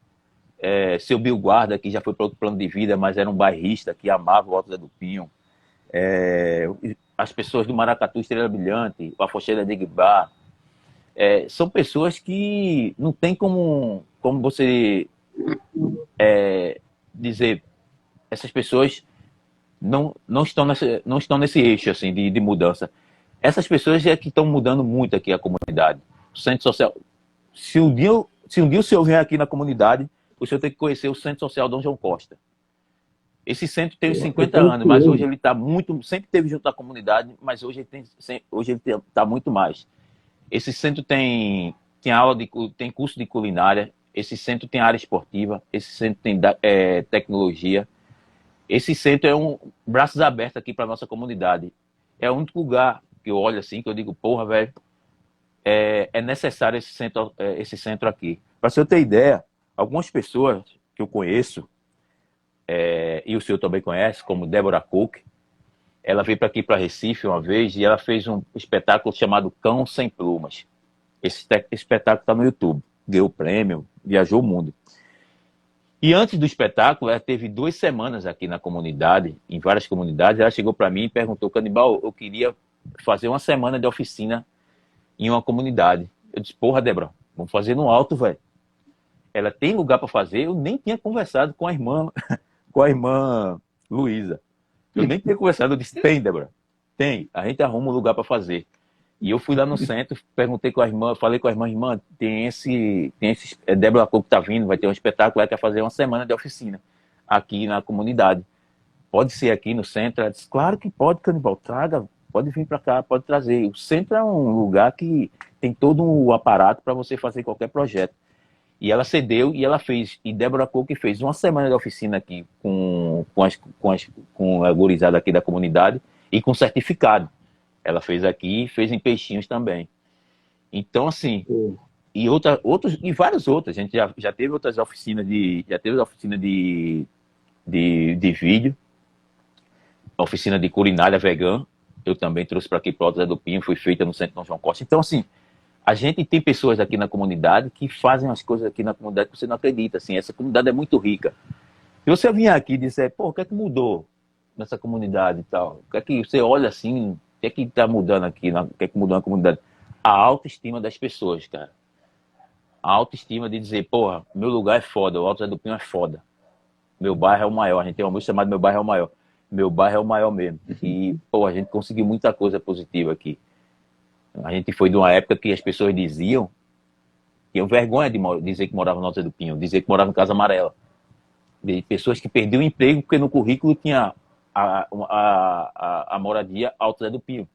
seu Bill Guarda, que já foi para outro plano de vida, mas era um bairrista que amava o Alto Zé do Pinho, as pessoas do Maracatu Estrela Brilhante, o Afoxeira de Guibá, são pessoas que não tem como você dizer, essas pessoas não estão nesse eixo assim, de mudança. Essas pessoas é que estão mudando muito aqui a comunidade. O centro social. Se um dia o senhor vier aqui na comunidade, o senhor tem que conhecer o Centro Social Dom João Costa. Esse centro tem uns Eu 50 tô anos, mas hoje ansioso. ele está muito. Sempre teve junto à comunidade, mas hoje ele está muito mais. Esse centro tem tem curso de culinária, esse centro tem área esportiva, esse centro tem tecnologia. Esse centro é braços abertos aqui para nossa comunidade. É o único lugar que eu olho assim, que eu digo, porra, velho, é necessário esse centro aqui. Para você ter ideia, algumas pessoas que eu conheço, e o senhor também conhece, como Débora Cook, ela veio para aqui, para Recife, uma vez, e ela fez um espetáculo chamado Cão Sem Plumas. Esse espetáculo está no YouTube, ganhou prêmio, viajou o mundo. E antes do espetáculo, ela teve 2 semanas aqui na comunidade, em várias comunidades. Ela chegou para mim e perguntou, Canibal, eu queria fazer uma semana de oficina em uma comunidade. Eu disse, porra, Débora, vamos fazer no Alto, velho. Ela tem lugar para fazer. Eu nem tinha conversado com a irmã, com a irmã Luísa. Eu nem tinha conversado. Eu disse, tem, Débora, tem. A gente arruma um lugar para fazer. E eu fui lá no centro, perguntei com a irmã, falei com a irmã, tem esse Débora Coco tá vindo, vai ter um espetáculo, ela quer fazer uma semana de oficina aqui na comunidade. Pode ser aqui no centro? Ela disse, claro que pode, Canibal, traga, pode vir para cá, pode trazer. O centro é um lugar que tem todo um aparato para você fazer qualquer projeto. E ela cedeu e ela fez, e Débora Coco fez uma semana de oficina aqui com a gurizada aqui da comunidade e com certificado. Ela fez aqui e fez em Peixinhos também. Então, assim, e várias outras. A gente já teve outras oficinas de vídeo, oficina de culinária vegana. Eu também trouxe para aqui para o Alto Zé do Pinho, foi feita no Centro Dom João Costa. Então, assim, a gente tem pessoas aqui na comunidade que fazem as coisas aqui na comunidade que você não acredita. Assim, essa comunidade é muito rica. Se você vier aqui e disser, pô, o que é que mudou nessa comunidade e tal? O que é que você olha assim, o que é que está mudando aqui, o que é que mudou na comunidade? A autoestima das pessoas, cara. A autoestima de dizer, porra, meu lugar é foda, o Alto Zé do Pinho é foda. Meu bairro é o maior. A gente tem uma música chamada Meu Bairro é o Maior. Meu bairro é o maior mesmo. E, pô, a gente conseguiu muita coisa positiva aqui. A gente foi de uma época que as pessoas diziam tinham vergonha de dizer que morava no Alto Zé do Pinho, dizer que morava em Casa Amarela. De pessoas que perdiam o emprego porque no currículo tinha a moradia Alto Zé do Pinho.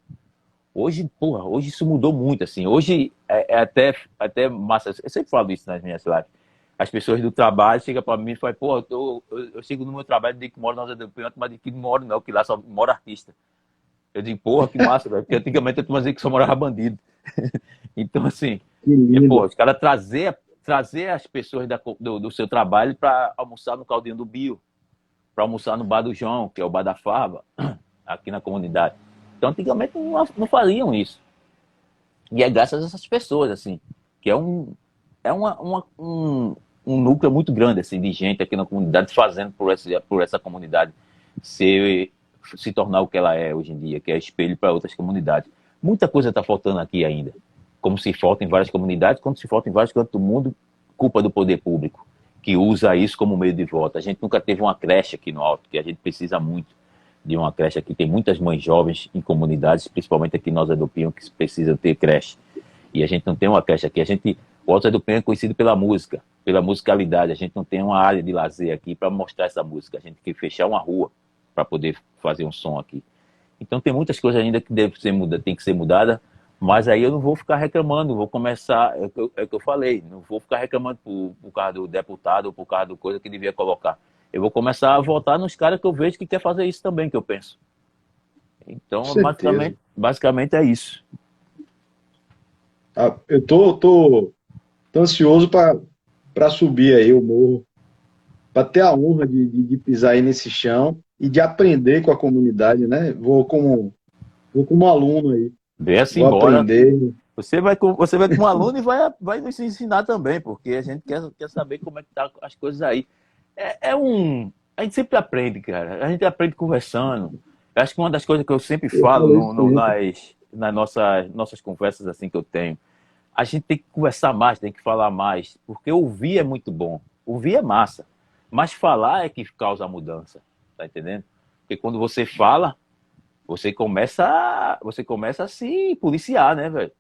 Hoje, porra, hoje isso mudou muito, assim. Hoje é até massa. Eu sempre falo isso nas minhas lives. As pessoas do trabalho chegam para mim e falam, pô, eu chego no meu trabalho e digo que moro no Alto Zé do Pinho, mas digo que não moro não, que lá só mora artista. Eu digo, porra, que massa, velho. Porque antigamente eu dizia que só morava bandido. Então, assim, pô, os caras trazer as pessoas do seu trabalho para almoçar no Caldinho do Bio, para almoçar no Bar do João, que é o Bar da Farba, aqui na comunidade. Então, antigamente não faziam isso. E é graças a essas pessoas, assim, que é um núcleo muito grande, assim, de gente aqui na comunidade, fazendo por essa comunidade se tornar o que ela é hoje em dia, que é espelho para outras comunidades. Muita coisa está faltando aqui ainda. Como se falta em várias comunidades, como se falta em vários cantos do mundo, culpa do poder público, que usa isso como meio de voto. A gente nunca teve uma creche aqui no Alto, que a gente precisa muito de uma creche aqui. Tem muitas mães jovens em comunidades, principalmente aqui em Alto Zé do Pinho, que precisam ter creche. E a gente não tem uma creche aqui. O Alto Zé do Pinho é conhecido pela música, pela musicalidade. A gente não tem uma área de lazer aqui para mostrar essa música. A gente tem que fechar uma rua para poder fazer um som aqui. Então tem muitas coisas ainda que tem que ser mudada, mas aí eu não vou ficar reclamando, vou começar, é o que eu falei, não vou ficar reclamando por causa do deputado ou por causa do coisa que devia colocar. Eu vou começar a votar nos caras que eu vejo que quer fazer isso também, que eu penso. Então, basicamente é isso. Eu tô ansioso para subir aí o morro, para ter a honra de pisar aí nesse chão e de aprender com a comunidade, né? Vou como aluno aí. Vem assim vou embora. Aprender. Você vai como aluno e vai nos ensinar também, porque a gente quer saber como é que tá as coisas aí. A gente sempre aprende, cara. A gente aprende conversando. Eu acho que uma das coisas que eu sempre falo nas nossas conversas assim que eu tenho, a gente tem que conversar mais, tem que falar mais, porque ouvir é muito bom. Ouvir é massa, mas falar é que causa a mudança, tá entendendo? Porque quando você fala, você começa a se policiar, né, velho?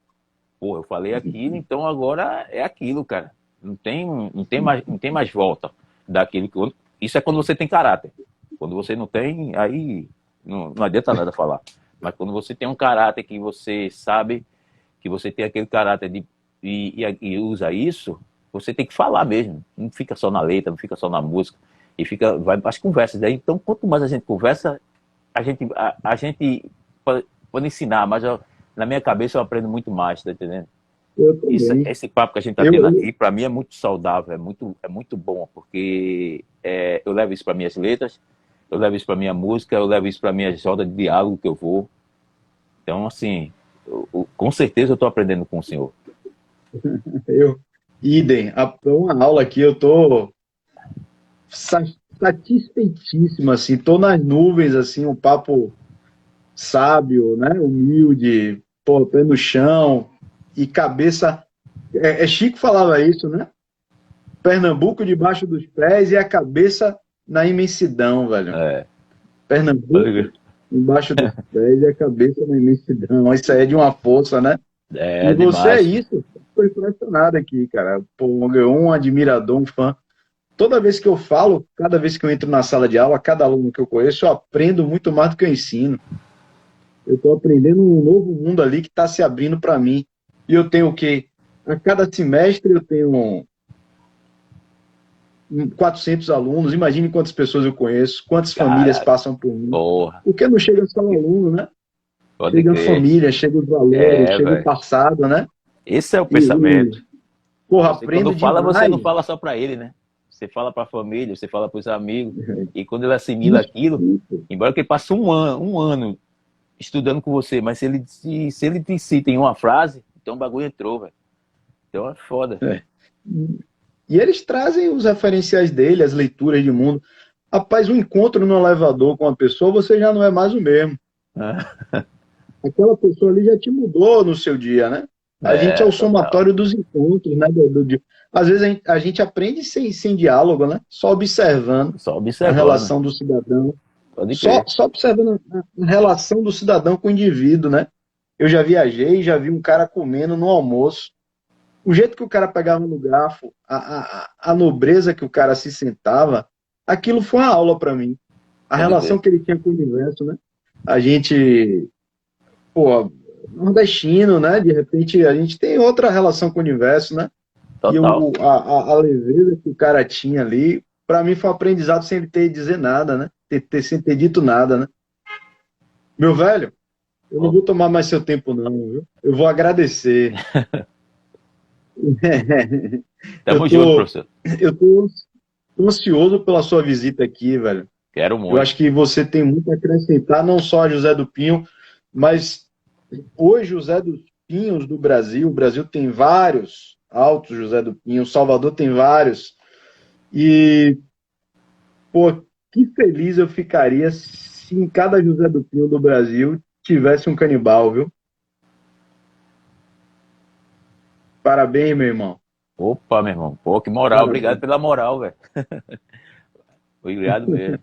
Pô, eu falei aquilo, então agora é aquilo, cara. Não tem mais volta daquilo que... Isso é quando você tem caráter. Quando você não tem, aí não adianta nada falar. Mas quando você tem um caráter que você sabe que você tem aquele caráter e usa isso, você tem que falar mesmo. Não fica só na letra, não fica só na música. E vai para as conversas. Daí, então, quanto mais a gente conversa, a gente pode ensinar, mas na minha cabeça eu aprendo muito mais, tá entendendo? Esse papo que a gente tá tendo aqui, para mim é muito saudável, é muito bom, porque eu levo isso para minhas letras, eu levo isso para minha música, eu levo isso para minhas rodas de diálogo que eu vou. Então, assim, com certeza eu estou aprendendo com o senhor. Idem, uma aula aqui, eu tô satisfeitíssimo, assim, tô nas nuvens, assim, um papo sábio, né, humilde, pé no chão e cabeça... Chico falava isso, né? Pernambuco debaixo dos pés e a cabeça na imensidão, velho. Pernambuco embaixo dos pés e a cabeça na imensidão. Isso aí é de uma força, né? E você demais. É isso. Estou impressionado aqui, cara. Pô, um admirador, um fã. Toda vez que eu falo, cada vez que eu entro na sala de aula, cada aluno que eu conheço, eu aprendo muito mais do que eu ensino. Eu estou aprendendo um novo mundo ali que está se abrindo para mim. E eu tenho o quê? A cada semestre eu tenho 400 alunos. Imagine quantas pessoas eu conheço, quantas famílias passam por mim. Porra. Porque não chega só o aluno, né? Chega a família, chega os valores, chega o passado, né? Esse é o pensamento. Porra, aprende demais. Você não fala só para ele, né? Você fala para a família, você fala para os amigos. E quando ele assimila aquilo, embora que ele passe um ano estudando com você, mas se ele te cita em uma frase, então o bagulho entrou, velho. Então é foda. E eles trazem os referenciais dele, as leituras de mundo. Rapaz, um encontro no elevador com uma pessoa, você já não é mais o mesmo. Aquela pessoa ali já te mudou no seu dia, né? A gente é o somatório dos encontros, né? Às vezes a gente aprende sem diálogo, né? Só observando a relação do cidadão. Só observando a relação do cidadão com o indivíduo, né? Eu já viajei, já vi um cara comendo no almoço. O jeito que o cara pegava no garfo, a nobreza que o cara se sentava, aquilo foi uma aula para mim. A Pode relação ver. que ele tinha com o universo, né? A gente, pô, nordestino, né? De repente a gente tem outra relação com o universo, né? E Total. a leveza que o cara tinha ali, para mim foi um aprendizado sem ele ter dizer nada, né? Sem ter dito nada, né? Meu velho, eu não Ó, vou tomar mais seu tempo, não, viu? Eu vou agradecer. tamo Eu junto, tô, professor. eu tô ansioso pela sua visita aqui, velho. Quero Eu acho muito. que você tem muito a acrescentar, não só a José do Pinho, mas hoje José dos Pinhos do Brasil. O Brasil tem vários altos José do Pinho, Salvador tem vários. E, pô, que feliz eu ficaria se em cada José do Pinho do Brasil tivesse um canibal, viu? Parabéns, meu irmão. Opa, meu irmão. Pô, que moral. Obrigado Parabéns. pela moral, velho. Obrigado mesmo.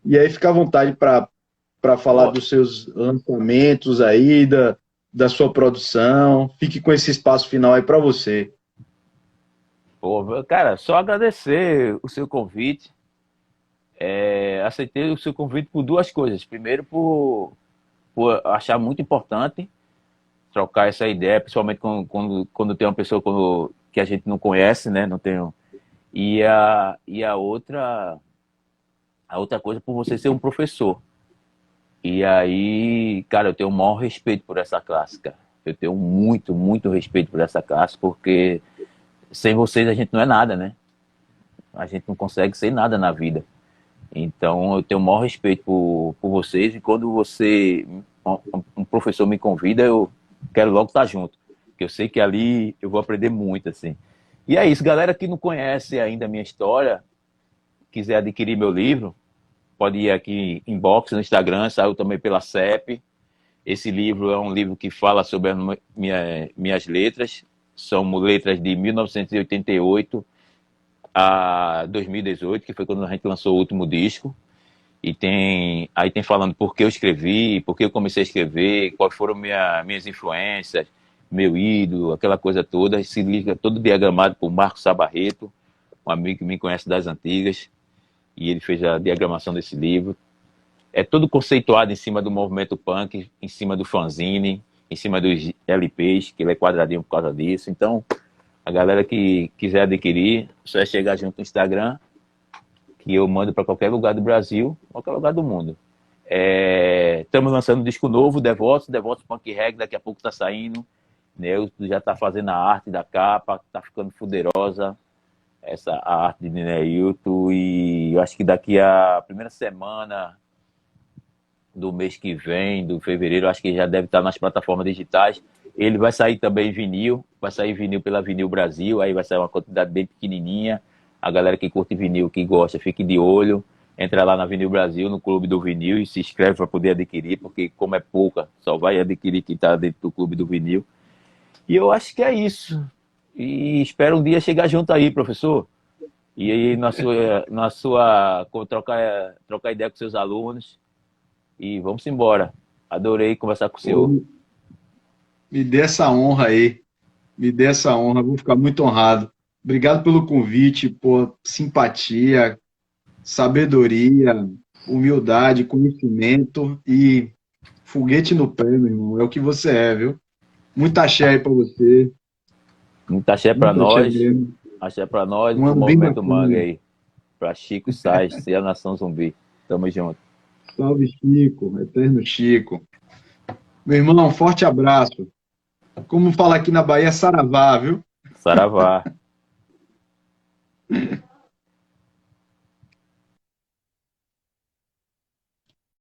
E aí fica à vontade para falar Pô, dos seus lançamentos aí, da sua produção. Fique com esse espaço final aí para você. pô, cara, só agradecer o seu convite. Aceitei o seu convite por duas coisas. Primeiro, por achar muito importante trocar essa ideia, principalmente quando tem uma pessoa que a gente não conhece, né? Não tem, e a outra coisa por você ser um professor. E aí, cara, eu tenho o maior respeito por essa classe, cara. Eu tenho muito, muito respeito por essa classe, porque sem vocês a gente não é nada, né? A gente não consegue ser nada na vida. Então, eu tenho o maior respeito por vocês. E quando um professor me convida, eu quero logo estar junto. Porque eu sei que ali eu vou aprender muito, assim. E é isso, galera que não conhece ainda a minha história, quiser adquirir meu livro, pode ir aqui em inbox no Instagram, saiu também pela CEP. Esse livro é um livro que fala sobre as minhas letras. São letras de 1988 a 2018, que foi quando a gente lançou o último disco. E aí tem falando por que eu escrevi, por que eu comecei a escrever, quais foram minhas influências, meu ídolo, aquela coisa toda. Esse livro é todo diagramado por Marcos Sabarreto, um amigo que me conhece das antigas, e ele fez a diagramação desse livro. É todo conceituado em cima do movimento punk, em cima do fanzine, em cima dos LPs, que ele é quadradinho por causa disso. Então, a galera que quiser adquirir, só é chegar junto no Instagram, que eu mando para qualquer lugar do Brasil, qualquer lugar do mundo. Estamos lançando um disco novo, Devotos Punk Reggae, daqui a pouco está saindo. Neuto já está fazendo a arte da capa, está ficando poderosa a arte de Neilton, e eu acho que daqui a primeira semana do mês que vem, do fevereiro, acho que já deve estar nas plataformas digitais. Ele vai sair também vinil, vai sair vinil pela Vinil Brasil, aí vai sair uma quantidade bem pequenininha. A galera que curte vinil, que gosta, fique de olho. Entra lá na Vinil Brasil, no Clube do Vinil, e se inscreve para poder adquirir, porque como é pouca, só vai adquirir quem está dentro do Clube do Vinil. E eu acho que é isso. E espero um dia chegar junto aí, professor. E aí trocar ideia com seus alunos. E vamos embora. Adorei conversar com o senhor. Pô, me dê essa honra aí. Me dê essa honra. Vou ficar muito honrado. Obrigado pelo convite, por simpatia, sabedoria, humildade, conhecimento e foguete no pé, meu irmão. É o que você é, viu? Muita axé aí pra você. Muito axé pra Muita axé nós. mesmo. Axé pra nós e Um pro ano bem Movimento Mangue bacana. aí. Pra Chico Sainz e a Nação Zumbi. Tamo junto. Salve, Chico. Eterno Chico. Meu irmão, um forte abraço. Como fala aqui na Bahia, saravá, viu? Saravá.